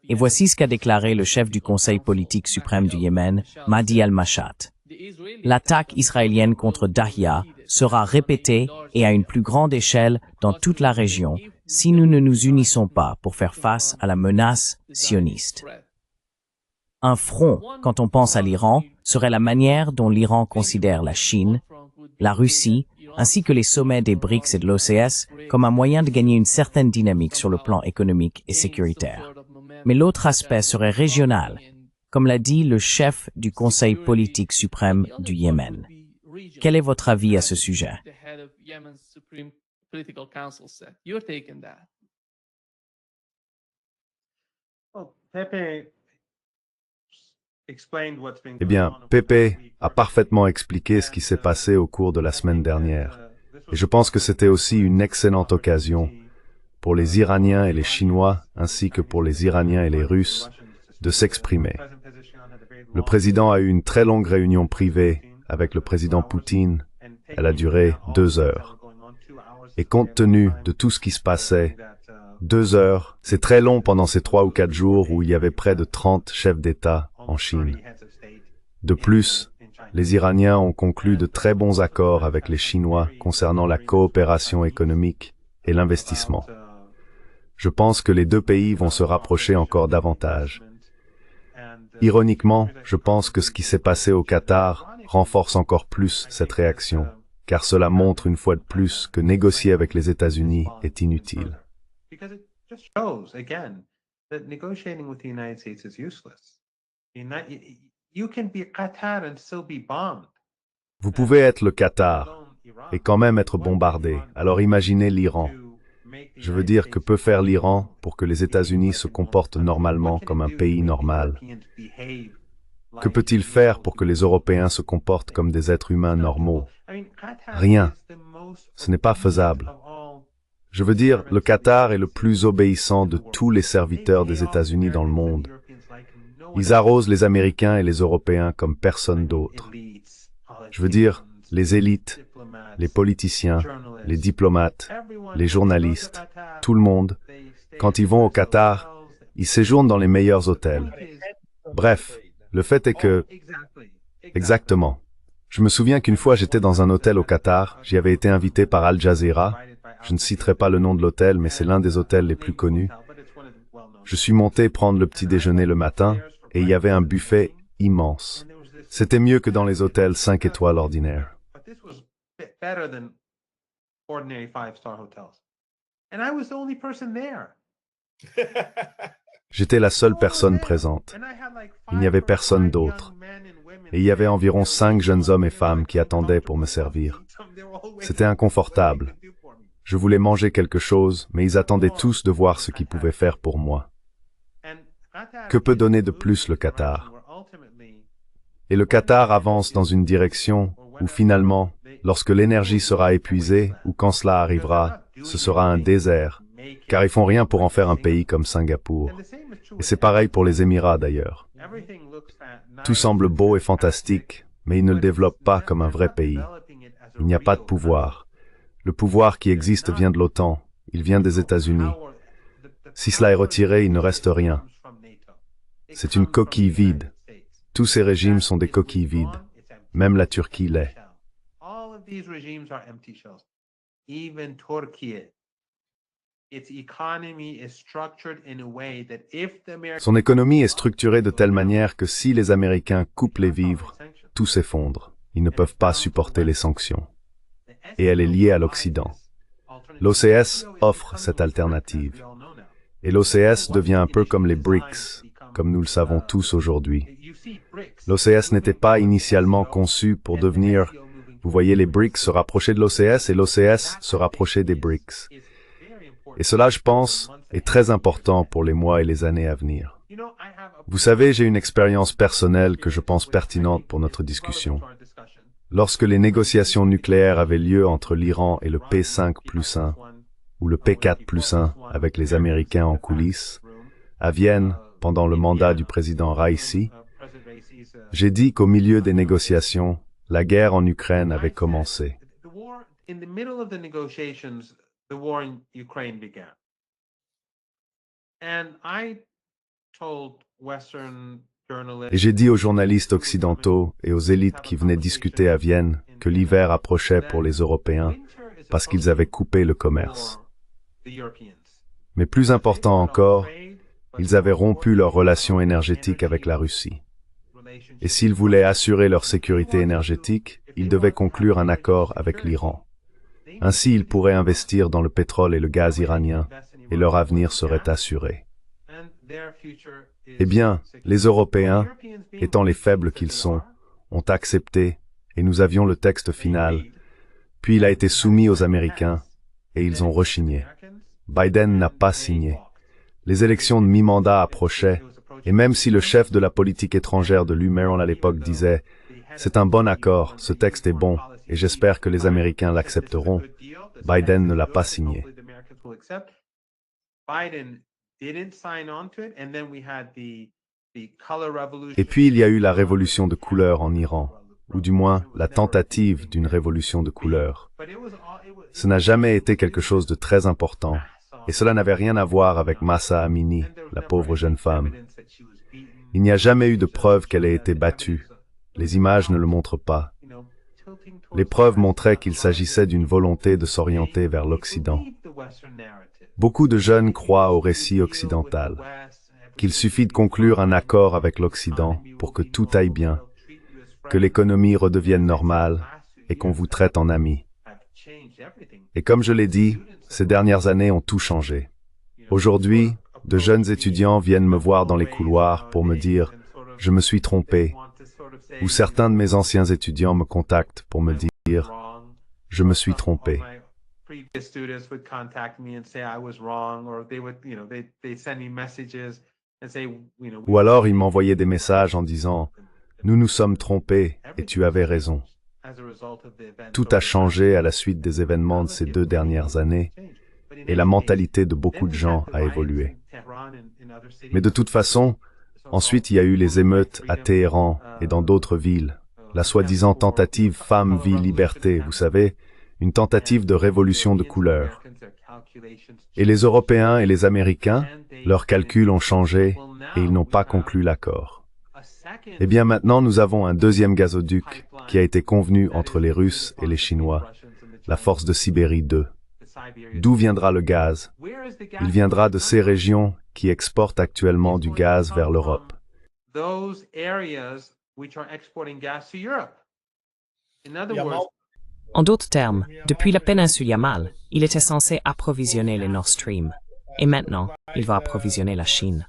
Et voici ce qu'a déclaré le chef du Conseil politique suprême du Yémen, Mahdi al-Mashat. L'attaque israélienne contre Dahia sera répétée et à une plus grande échelle dans toute la région si nous ne nous unissons pas pour faire face à la menace sioniste. Un front, quand on pense à l'Iran, serait la manière dont l'Iran considère la Chine, la Russie, ainsi que les sommets des BRICS et de l'OCS comme un moyen de gagner une certaine dynamique sur le plan économique et sécuritaire. Mais l'autre aspect serait régional, comme l'a dit le chef du Conseil politique suprême du Yémen. Quel est votre avis à ce sujet? Eh bien, Pepe a parfaitement expliqué ce qui s'est passé au cours de la semaine dernière. Et je pense que c'était aussi une excellente occasion pour les Iraniens et les Chinois, ainsi que pour les Iraniens et les Russes, de s'exprimer. Le président a eu une très longue réunion privée avec le président Poutine. Elle a duré 2 heures. Et compte tenu de tout ce qui se passait, 2 heures, c'est très long pendant ces 3 ou 4 jours où il y avait près de 30 chefs d'État en Chine. De plus, les Iraniens ont conclu de très bons accords avec les Chinois concernant la coopération économique et l'investissement. Je pense que les 2 pays vont se rapprocher encore davantage. Ironiquement, je pense que ce qui s'est passé au Qatar renforce encore plus cette réaction, car cela montre une fois de plus que négocier avec les États-Unis est inutile. Vous pouvez être le Qatar et quand même être bombardé, alors imaginez l'Iran. Je veux dire, que peut faire l'Iran pour que les États-Unis se comportent normalement comme un pays normal? Que peut-il faire pour que les Européens se comportent comme des êtres humains normaux? Rien. Ce n'est pas faisable. Je veux dire, le Qatar est le plus obéissant de tous les serviteurs des États-Unis dans le monde. Ils arrosent les Américains et les Européens comme personne d'autre. Je veux dire, les élites, les politiciens, les diplomates, les journalistes, tout le monde, quand ils vont au Qatar, ils séjournent dans les meilleurs hôtels. Bref, le fait est que... Exactement. Je me souviens qu'une fois j'étais dans un hôtel au Qatar, j'y avais été invité par Al Jazeera. Je ne citerai pas le nom de l'hôtel, mais c'est l'un des hôtels les plus connus. Je suis monté prendre le petit déjeuner le matin, et il y avait un buffet immense. C'était mieux que dans les hôtels 5 étoiles ordinaires. J'étais la seule personne présente. Il n'y avait personne d'autre. Et il y avait environ 5 jeunes hommes et femmes qui attendaient pour me servir. C'était inconfortable. Je voulais manger quelque chose, mais ils attendaient tous de voir ce qu'ils pouvaient faire pour moi. Que peut donner de plus le Qatar? Et le Qatar avance dans une direction où finalement, lorsque l'énergie sera épuisée ou quand cela arrivera, ce sera un désert, car ils font rien pour en faire un pays comme Singapour. Et c'est pareil pour les Émirats d'ailleurs. Tout semble beau et fantastique, mais ils ne le développent pas comme un vrai pays. Il n'y a pas de pouvoir. Le pouvoir qui existe vient de l'OTAN, il vient des États-Unis. Si cela est retiré, il ne reste rien. C'est une coquille vide. Tous ces régimes sont des coquilles vides. Même la Turquie l'est. Son économie est structurée de telle manière que si les Américains coupent les vivres, tout s'effondre. Ils ne peuvent pas supporter les sanctions. Et elle est liée à l'Occident. L'OCS offre cette alternative. Et l'OCS devient un peu comme les BRICS, comme nous le savons tous aujourd'hui. L'OCS n'était pas initialement conçu pour devenir, vous voyez, les BRICS se rapprocher de l'OCS et l'OCS se rapprocher des BRICS. Et cela, je pense, est très important pour les mois et les années à venir. Vous savez, j'ai une expérience personnelle que je pense pertinente pour notre discussion. Lorsque les négociations nucléaires avaient lieu entre l'Iran et le P5+1, ou le P4+1 avec les Américains en coulisses, à Vienne, pendant le mandat du président Raisi, j'ai dit qu'au milieu des négociations, la guerre en Ukraine avait commencé. Et j'ai dit aux journalistes occidentaux et aux élites qui venaient discuter à Vienne que l'hiver approchait pour les Européens parce qu'ils avaient coupé le commerce. Mais plus important encore, Ils avaient rompu leurs relations énergétiques avec la Russie. Et s'ils voulaient assurer leur sécurité énergétique, ils devaient conclure un accord avec l'Iran. Ainsi, ils pourraient investir dans le pétrole et le gaz iranien, et leur avenir serait assuré. Eh bien, les Européens, étant les faibles qu'ils sont, ont accepté, et nous avions le texte final, puis il a été soumis aux Américains, et ils ont rechigné. Biden n'a pas signé. Les élections de mi-mandat approchaient, et même si le chef de la politique étrangère de l'UMERON à l'époque disait « C'est un bon accord, ce texte est bon, et j'espère que les Américains l'accepteront », Biden ne l'a pas signé. Et puis il y a eu la révolution de couleur en Iran, ou du moins la tentative d'une révolution de couleur. Ce n'a jamais été quelque chose de très important, et cela n'avait rien à voir avec Mahsa Amini, la pauvre jeune femme. Il n'y a jamais eu de preuve qu'elle ait été battue. Les images ne le montrent pas. Les preuves montraient qu'il s'agissait d'une volonté de s'orienter vers l'Occident. Beaucoup de jeunes croient au récit occidental, qu'il suffit de conclure un accord avec l'Occident pour que tout aille bien, que l'économie redevienne normale et qu'on vous traite en amis. Et comme je l'ai dit, ces dernières années ont tout changé. Aujourd'hui, de jeunes étudiants viennent me voir dans les couloirs pour me dire « Je me suis trompé », ou certains de mes anciens étudiants me contactent pour me dire « Je me suis trompé ». Ou alors ils m'envoyaient des messages en disant « Nous nous sommes trompés et tu avais raison ». Tout a changé à la suite des événements de ces 2 dernières années et la mentalité de beaucoup de gens a évolué. Mais de toute façon, ensuite il y a eu les émeutes à Téhéran et dans d'autres villes, la soi-disant tentative femme-vie-liberté, vous savez, une tentative de révolution de couleur. Et les Européens et les Américains, leurs calculs ont changé et ils n'ont pas conclu l'accord. Eh bien maintenant nous avons un deuxième gazoduc qui a été convenu entre les Russes et les Chinois, la force de Sibérie 2. D'où viendra le gaz? Il viendra de ces régions qui exportent actuellement du gaz vers l'Europe. En d'autres termes, depuis la péninsule Yamal, il était censé approvisionner les Nord Stream. Et maintenant, il va approvisionner la Chine.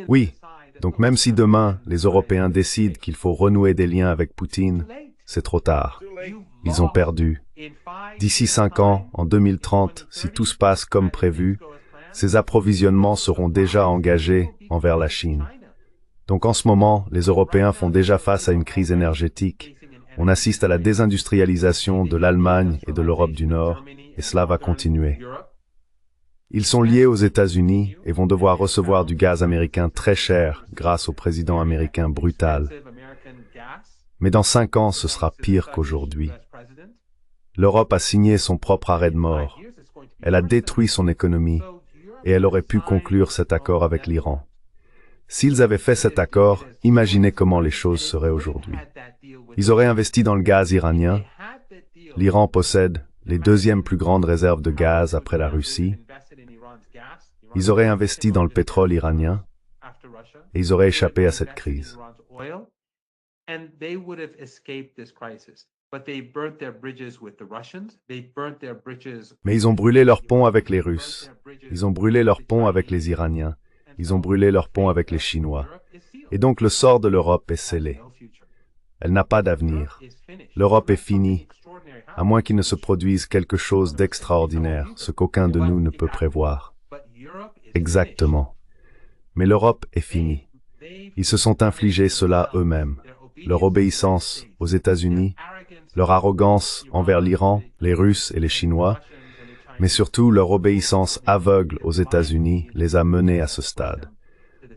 Oui, donc même si demain, les Européens décident qu'il faut renouer des liens avec Poutine, c'est trop tard. Ils ont perdu. D'ici 5 ans, en 2030, si tout se passe comme prévu, ces approvisionnements seront déjà engagés envers la Chine. Donc en ce moment, les Européens font déjà face à une crise énergétique. On assiste à la désindustrialisation de l'Allemagne et de l'Europe du Nord, et cela va continuer. Ils sont liés aux États-Unis et vont devoir recevoir du gaz américain très cher grâce au président américain brutal. Mais dans 5 ans, ce sera pire qu'aujourd'hui. L'Europe a signé son propre arrêt de mort. Elle a détruit son économie et elle aurait pu conclure cet accord avec l'Iran. S'ils avaient fait cet accord, imaginez comment les choses seraient aujourd'hui. Ils auraient investi dans le gaz iranien. L'Iran possède les 2e plus grandes réserves de gaz après la Russie. Ils auraient investi dans le pétrole iranien et ils auraient échappé à cette crise. Mais ils ont brûlé leurs ponts avec les Russes. Ils ont brûlé leurs ponts avec les Iraniens. Ils ont brûlé leurs ponts avec les Chinois. Et donc le sort de l'Europe est scellé. Elle n'a pas d'avenir. L'Europe est finie, à moins qu'il ne se produise quelque chose d'extraordinaire, ce qu'aucun de nous ne peut prévoir. Exactement. Mais l'Europe est finie. Ils se sont infligés cela eux-mêmes. Leur obéissance aux États-Unis, leur arrogance envers l'Iran, les Russes et les Chinois, mais surtout leur obéissance aveugle aux États-Unis les a menés à ce stade.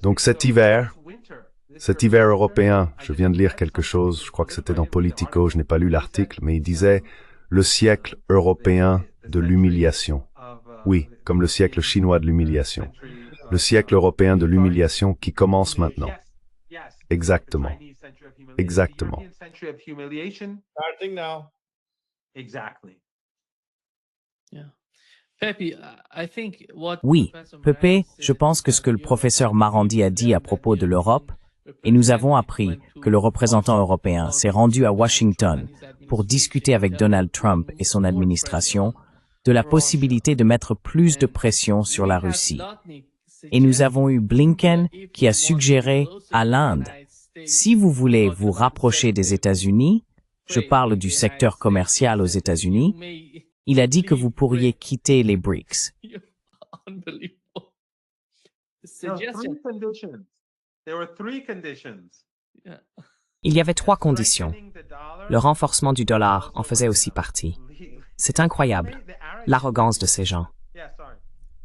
Donc cet hiver européen, je viens de lire quelque chose, je crois que c'était dans Politico, je n'ai pas lu l'article, mais il disait « le siècle européen de l'humiliation ». Oui, comme le siècle chinois de l'humiliation. Le siècle européen de l'humiliation qui commence maintenant. Exactement. Exactement. Starting now. Oui, Pepe, je pense que ce que le professeur Marandi a dit à propos de l'Europe, et nous avons appris que le représentant européen s'est rendu à Washington pour discuter avec Donald Trump et son administration de la possibilité de mettre plus de pression sur la Russie. Et nous avons eu Blinken qui a suggéré à l'Inde, si vous voulez vous rapprocher des États-Unis, je parle du secteur commercial aux États-Unis, il a dit que vous pourriez quitter les BRICS. Il y avait 3 conditions. Le renforcement du dollar en faisait aussi partie. C'est incroyable, l'arrogance de ces gens.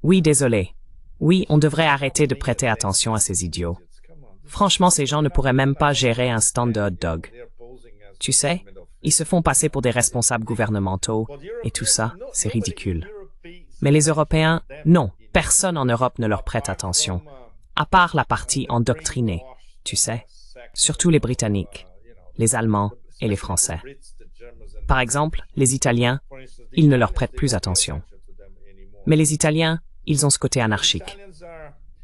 Oui, désolé. Oui, on devrait arrêter de prêter attention à ces idiots. Franchement, ces gens ne pourraient même pas gérer un stand de hot dog. Tu sais, ils se font passer pour des responsables gouvernementaux et tout ça, c'est ridicule. Mais les Européens, non, personne en Europe ne leur prête attention, à part la partie endoctrinée, tu sais, surtout les Britanniques, les Allemands et les Français. Par exemple, les Italiens, ils ne leur prêtent plus attention. Mais les Italiens, ils ont ce côté anarchique.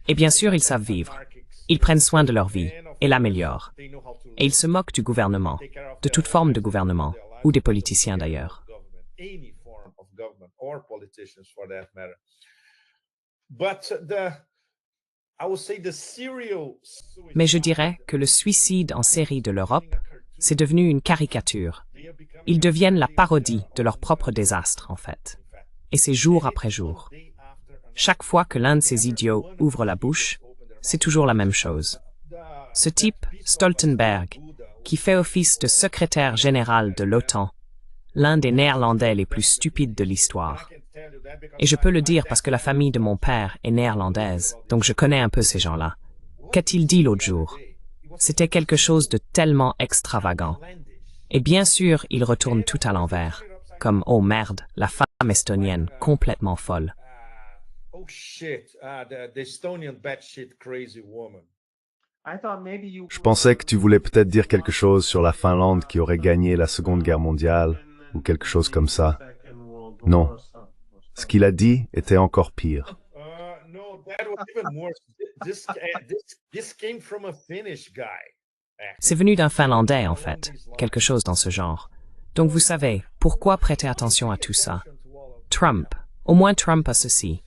Et bien sûr, ils savent vivre. Ils prennent soin de leur vie et l'améliorent. Et ils se moquent du gouvernement, de toute forme de gouvernement, ou des politiciens d'ailleurs. Mais je dirais que le suicide en série de l'Europe, c'est devenu une caricature. Ils deviennent la parodie de leur propre désastre, en fait. Et c'est jour après jour. Chaque fois que l'un de ces idiots ouvre la bouche, c'est toujours la même chose. Ce type, Stoltenberg, qui fait office de secrétaire général de l'OTAN, l'un des Néerlandais les plus stupides de l'histoire. Et je peux le dire parce que la famille de mon père est néerlandaise, donc je connais un peu ces gens-là. Qu'a-t-il dit l'autre jour? C'était quelque chose de tellement extravagant. Et bien sûr, il retourne tout à l'envers, comme « Oh merde, la femme estonienne, complètement folle ». Je pensais que tu voulais peut-être dire quelque chose sur la Finlande qui aurait gagné la Seconde Guerre mondiale, ou quelque chose comme ça. Non. Ce qu'il a dit était encore pire. C'est venu d'un Finlandais, en fait, quelque chose dans ce genre. Donc vous savez, pourquoi prêter attention à tout ça? Trump. Au moins Trump a ceci.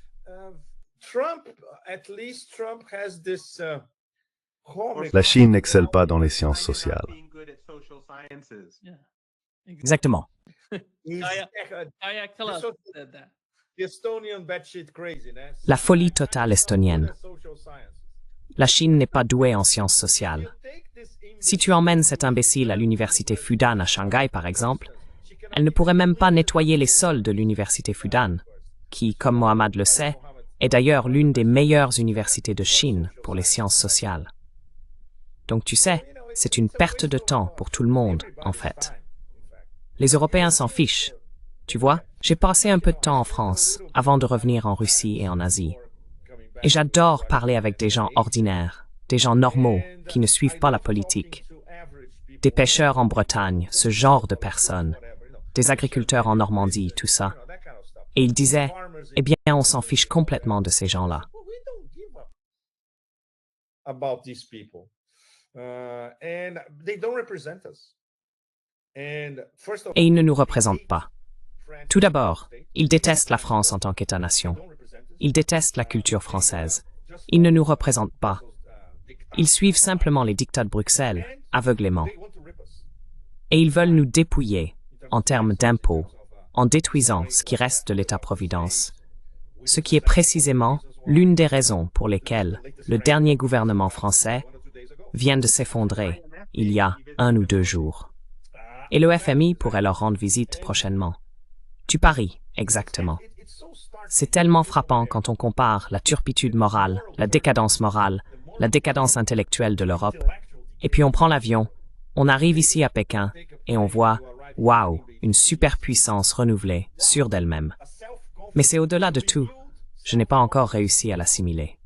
La Chine n'excelle pas dans les sciences sociales. Exactement. La folie totale estonienne. La Chine n'est pas douée en sciences sociales. Si tu emmènes cet imbécile à l'université Fudan à Shanghai, par exemple, elle ne pourrait même pas nettoyer les sols de l'université Fudan, qui, comme Mohamed le sait, est d'ailleurs l'une des meilleures universités de Chine pour les sciences sociales. Donc tu sais, c'est une perte de temps pour tout le monde, en fait. Les Européens s'en fichent. Tu vois, j'ai passé un peu de temps en France avant de revenir en Russie et en Asie. Et j'adore parler avec des gens ordinaires, des gens normaux qui ne suivent pas la politique. Des pêcheurs en Bretagne, ce genre de personnes. Des agriculteurs en Normandie, tout ça. Et ils disaient, eh bien, on s'en fiche complètement de ces gens-là. Et ils ne nous représentent pas. Tout d'abord, ils détestent la France en tant qu'État-nation. Ils détestent la culture française. Ils ne nous représentent pas. Ils suivent simplement les dictats de Bruxelles, aveuglément. Et ils veulent nous dépouiller, en termes d'impôts, en détruisant ce qui reste de l'État-providence. Ce qui est précisément l'une des raisons pour lesquelles le dernier gouvernement français vient de s'effondrer il y a 1 ou 2 jours. Et le FMI pourrait leur rendre visite prochainement. Tu paries, exactement. C'est tellement frappant quand on compare la turpitude morale, la décadence intellectuelle de l'Europe, et puis on prend l'avion, on arrive ici à Pékin, et on voit, waouh, une superpuissance renouvelée, sûre d'elle-même. Mais c'est au-delà de tout. Je n'ai pas encore réussi à l'assimiler.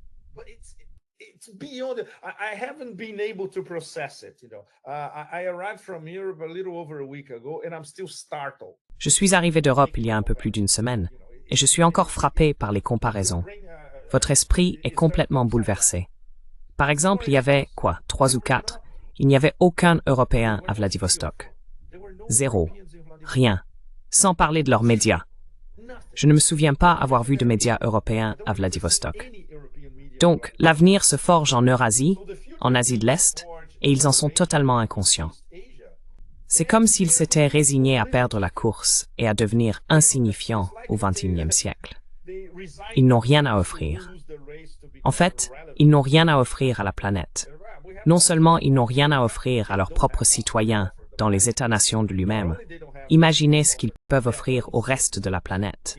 Je suis arrivé d'Europe il y a un peu plus d'1 semaine, et je suis encore frappé par les comparaisons. Votre esprit est complètement bouleversé. Par exemple, il y avait, 3 ou 4, il n'y avait aucun Européen à Vladivostok. 0. Rien. Sans parler de leurs médias. Je ne me souviens pas avoir vu de médias européens à Vladivostok. Donc, l'avenir se forge en Eurasie, en Asie de l'Est, et ils en sont totalement inconscients. C'est comme s'ils s'étaient résignés à perdre la course et à devenir insignifiants au XXIe siècle. Ils n'ont rien à offrir. En fait, ils n'ont rien à offrir à la planète. Non seulement ils n'ont rien à offrir à leurs propres citoyens dans les États-nations de lui-même, imaginez ce qu'ils peuvent offrir au reste de la planète.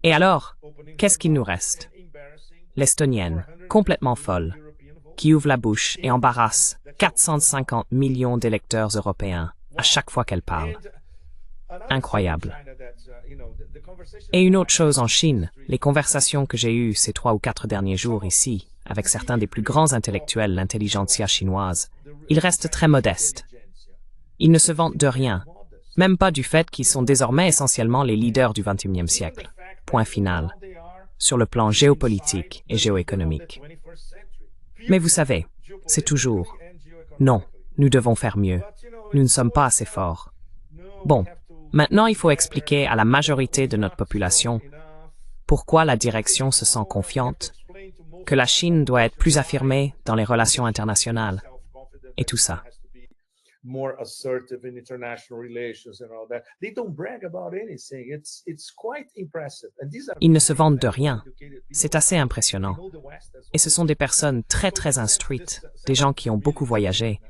Et alors, qu'est-ce qu'il nous reste? L'Estonienne, complètement folle, qui ouvre la bouche et embarrasse 450 millions d'électeurs européens à chaque fois qu'elle parle. Incroyable. Et une autre chose en Chine, les conversations que j'ai eues ces 3 ou 4 derniers jours ici, avec certains des plus grands intellectuels de l'intelligentsia chinoise, ils restent très modestes. Ils ne se vantent de rien, même pas du fait qu'ils sont désormais essentiellement les leaders du XXIe siècle. Point final. Sur le plan géopolitique et géoéconomique. Mais vous savez, c'est toujours « Non, nous devons faire mieux. Nous ne sommes pas assez forts. » Bon, maintenant il faut expliquer à la majorité de notre population pourquoi la direction se sent confiante, que la Chine doit être plus affirmée dans les relations internationales, et tout ça. Ils ne se vantent de rien. C'est assez impressionnant. Et ce sont des personnes très très instruites, des gens qui ont beaucoup voyagé.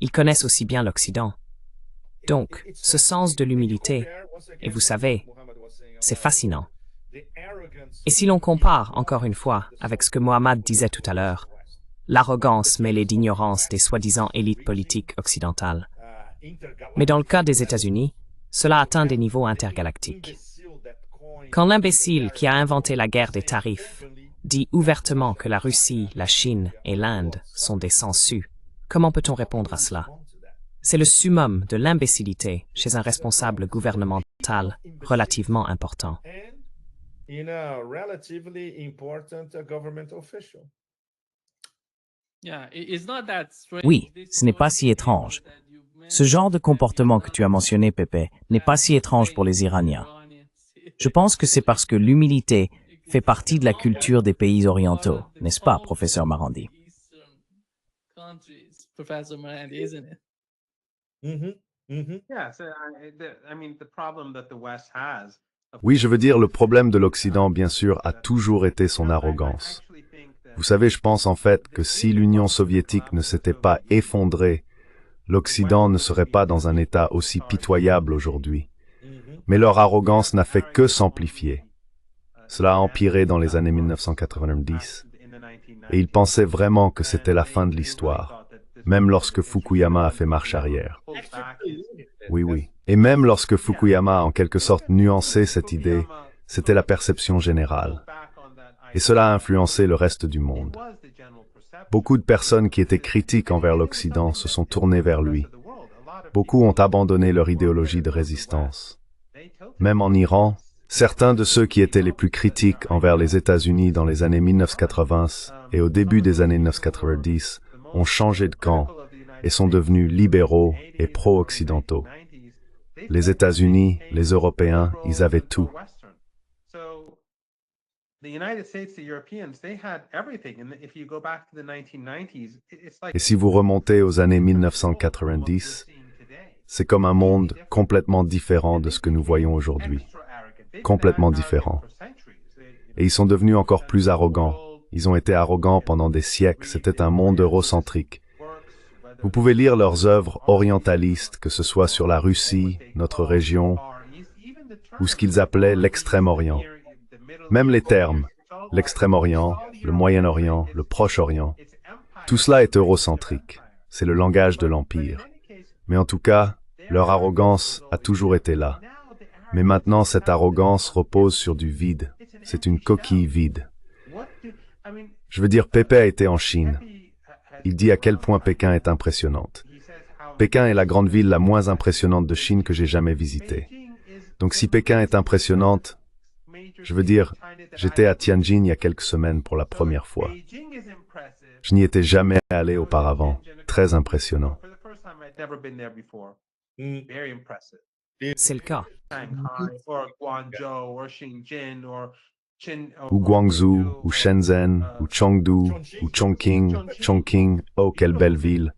Ils connaissent aussi bien l'Occident. Donc, ce sens de l'humilité, et vous savez, c'est fascinant. Et si l'on compare, encore une fois, avec ce que Mohammad disait tout à l'heure, l'arrogance mêlée d'ignorance des soi-disant élites politiques occidentales. Mais dans le cas des États-Unis, cela atteint des niveaux intergalactiques. Quand l'imbécile qui a inventé la guerre des tarifs dit ouvertement que la Russie, la Chine et l'Inde sont des sangsues, comment peut-on répondre à cela? C'est le summum de l'imbécilité chez un responsable gouvernemental relativement important. Oui, ce n'est pas si étrange. Ce genre de comportement que tu as mentionné, Pepe, n'est pas si étrange pour les Iraniens. Je pense que c'est parce que l'humilité fait partie de la culture des pays orientaux, n'est-ce pas, professeur Marandi? Oui, je veux dire, le problème de l'Occident, bien sûr, a toujours été son arrogance. Vous savez, je pense en fait que si l'Union soviétique ne s'était pas effondrée, l'Occident ne serait pas dans un état aussi pitoyable aujourd'hui. Mais leur arrogance n'a fait que s'amplifier. Cela a empiré dans les années 1990. Et ils pensaient vraiment que c'était la fin de l'histoire, même lorsque Fukuyama a fait marche arrière. Oui, oui. Et même lorsque Fukuyama a en quelque sorte nuancé cette idée, c'était la perception générale. Et cela a influencé le reste du monde. Beaucoup de personnes qui étaient critiques envers l'Occident se sont tournées vers lui. Beaucoup ont abandonné leur idéologie de résistance. Même en Iran, certains de ceux qui étaient les plus critiques envers les États-Unis dans les années 1980 et au début des années 1990 ont changé de camp et sont devenus libéraux et pro-occidentaux. Les États-Unis, les Européens, ils avaient tout. Et si vous remontez aux années 1990, c'est comme un monde complètement différent de ce que nous voyons aujourd'hui. Complètement différent. Et ils sont devenus encore plus arrogants. Ils ont été arrogants pendant des siècles. C'était un monde eurocentrique. Vous pouvez lire leurs œuvres orientalistes, que ce soit sur la Russie, notre région, ou ce qu'ils appelaient l'Extrême-Orient. Même les termes, l'Extrême-Orient, le Moyen-Orient, le Proche-Orient, tout cela est eurocentrique. C'est le langage de l'Empire. Mais en tout cas, leur arrogance a toujours été là. Mais maintenant, cette arrogance repose sur du vide. C'est une coquille vide. Je veux dire, Pepe a été en Chine. il dit à quel point Pékin est impressionnante. Pékin est la grande ville la moins impressionnante de Chine que j'ai jamais visitée. Donc si Pékin est impressionnante, je veux dire, j'étais à Tianjin il y a quelques semaines pour la première fois. Je n'y étais jamais allé auparavant. Très impressionnant. C'est le cas. Ou Guangzhou, ou Shenzhen, ou Chengdu, ou Chongqing, oh quelle belle ville,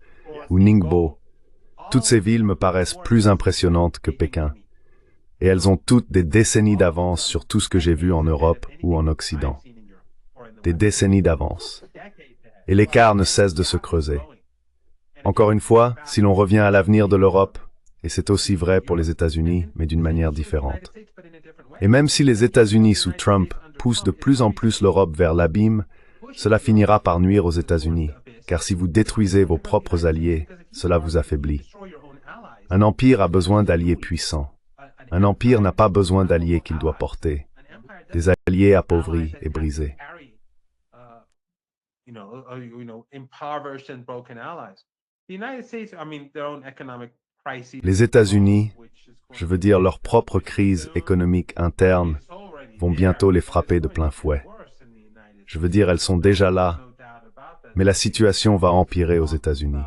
ou Ningbo. Toutes ces villes me paraissent plus impressionnantes que Pékin. Et elles ont toutes des décennies d'avance sur tout ce que j'ai vu en Europe ou en Occident. Des décennies d'avance. Et l'écart ne cesse de se creuser. Encore une fois, si l'on revient à l'avenir de l'Europe, et c'est aussi vrai pour les États-Unis, mais d'une manière différente. Et même si les États-Unis sous Trump poussent de plus en plus l'Europe vers l'abîme, cela finira par nuire aux États-Unis, car si vous détruisez vos propres alliés, cela vous affaiblit. Un empire a besoin d'alliés puissants. Un empire n'a pas besoin d'alliés qu'il doit porter. Des alliés appauvris et brisés. Les États-Unis, je veux dire leur propre crise économique interne, vont bientôt les frapper de plein fouet. Je veux dire, elles sont déjà là, mais la situation va empirer aux États-Unis.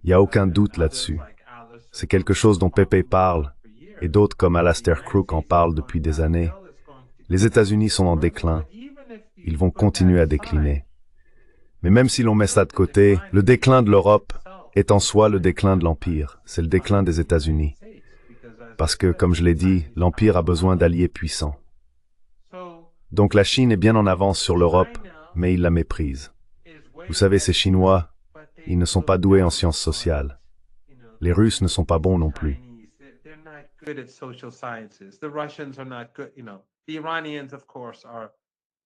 Il n'y a aucun doute là-dessus. C'est quelque chose dont Pepe parle, et d'autres comme Alastair Crooke en parlent depuis des années. Les États-Unis sont en déclin. Ils vont continuer à décliner. Mais même si l'on met ça de côté, le déclin de l'Europe est en soi le déclin de l'Empire. C'est le déclin des États-Unis. Parce que, comme je l'ai dit, l'Empire a besoin d'alliés puissants. Donc la Chine est bien en avance sur l'Europe, mais il la méprise. Vous savez, ces Chinois, ils ne sont pas doués en sciences sociales. Les Russes ne sont pas bons non plus.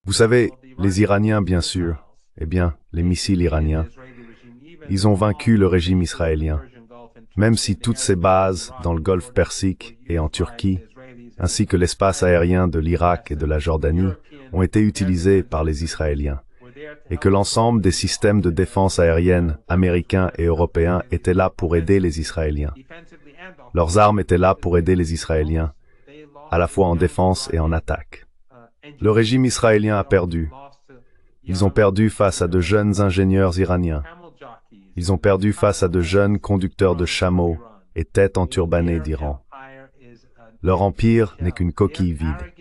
Vous savez, les Iraniens, bien sûr, eh bien, les missiles iraniens, ils ont vaincu le régime israélien, même si toutes ces bases dans le Golfe Persique et en Turquie, ainsi que l'espace aérien de l'Irak et de la Jordanie, ont été utilisées par les Israéliens, et que l'ensemble des systèmes de défense aérienne américains et européens étaient là pour aider les Israéliens. Leurs armes étaient là pour aider les Israéliens, à la fois en défense et en attaque. Le régime israélien a perdu. Ils ont perdu face à de jeunes ingénieurs iraniens. Ils ont perdu face à de jeunes conducteurs de chameaux et têtes enturbanées d'Iran. Leur empire n'est qu'une coquille vide.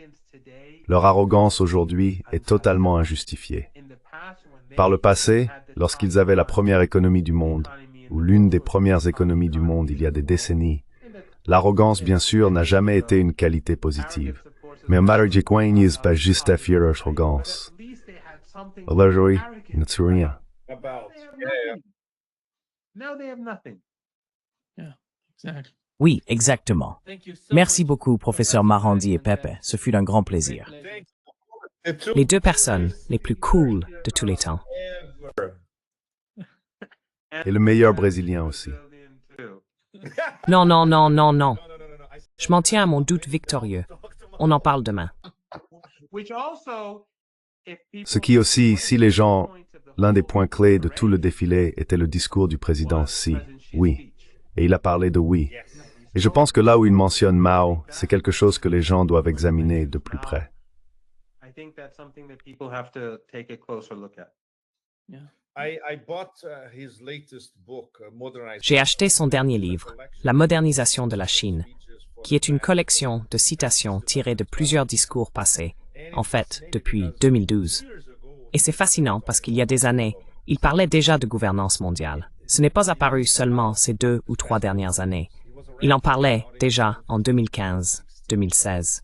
Leur arrogance aujourd'hui est totalement injustifiée. Par le passé, lorsqu'ils avaient la première économie du monde, ou l'une des premières économies du monde il y a des décennies, l'arrogance, bien sûr, n'a jamais été une qualité positive. Mais Marajikwain n'est pas juste à fière arrogance. Aujourd'hui, il ne sait rien. Oui, exactement. Merci beaucoup, professeur Marandi et Pepe. Ce fut un grand plaisir. Les deux personnes les plus cool de tous les temps. Et le meilleur Brésilien aussi. Non, non, non, non, non. Je m'en tiens à mon doute victorieux. On en parle demain. Ce qui aussi, si les gens, l'un des points clés de tout le défilé était le discours du président Xi, oui. Et il a parlé de oui. Et je pense que là où il mentionne Mao, c'est quelque chose que les gens doivent examiner de plus près. J'ai acheté son dernier livre, La modernisation de la Chine, qui est une collection de citations tirées de plusieurs discours passés, en fait, depuis 2012. Et c'est fascinant parce qu'il y a des années, il parlait déjà de gouvernance mondiale. Ce n'est pas apparu seulement ces 2 ou 3 dernières années. Il en parlait déjà en 2015, 2016.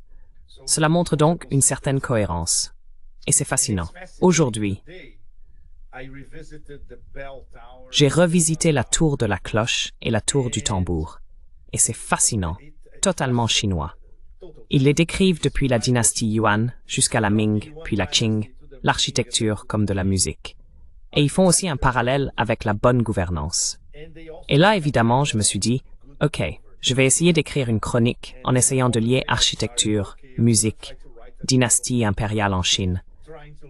Cela montre donc une certaine cohérence. Et c'est fascinant. Aujourd'hui, j'ai revisité la tour de la cloche et la tour du tambour. Et c'est fascinant, totalement chinois. Ils les décrivent depuis la dynastie Yuan jusqu'à la Ming, puis la Qing, l'architecture comme de la musique. Et ils font aussi un parallèle avec la bonne gouvernance. Et là, évidemment, je me suis dit, OK, je vais essayer d'écrire une chronique en essayant de lier architecture, musique, dynastie impériale en Chine,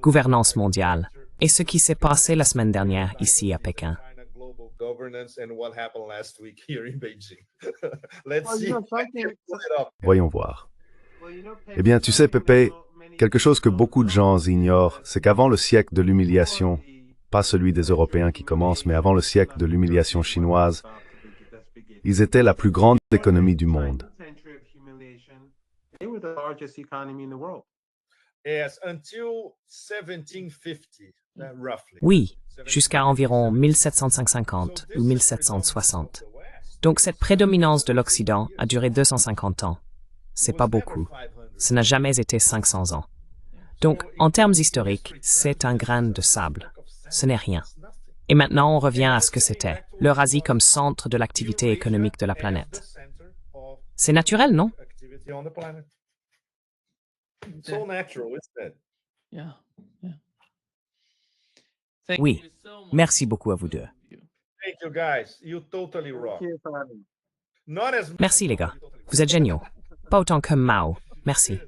gouvernance mondiale, Et ce qui s'est passé la semaine dernière ici à Pékin. China global governance and what happened last week here in Beijing. Let's Well, see. you know, if I can something- pull it up. Voyons voir. Eh bien, tu sais, Pépé, quelque chose que beaucoup de gens ignorent, c'est qu'avant le siècle de l'humiliation, pas celui des Européens qui commence, mais avant le siècle de l'humiliation chinoise, ils étaient la plus grande économie du monde. They were the largest economy in the world. Yes, until 1750, roughly. Oui, jusqu'à environ 1750 ou 1760. Donc cette prédominance de l'Occident a duré 250 ans. C'est pas beaucoup. Ça n'a jamais été 500 ans. Donc, en termes historiques, c'est un grain de sable. Ce n'est rien. Et maintenant, on revient à ce que c'était, l'Eurasie comme centre de l'activité économique de la planète. C'est naturel, non? Activity on the planet. So natural, isn't it? Yeah. Yeah. Thank Oui. you so much. Merci beaucoup à vous deux. Thank you guys. You totally rock. Thank you for having me. Not as Merci les gars. Vous êtes géniaux. Pas autant que Mao. Merci.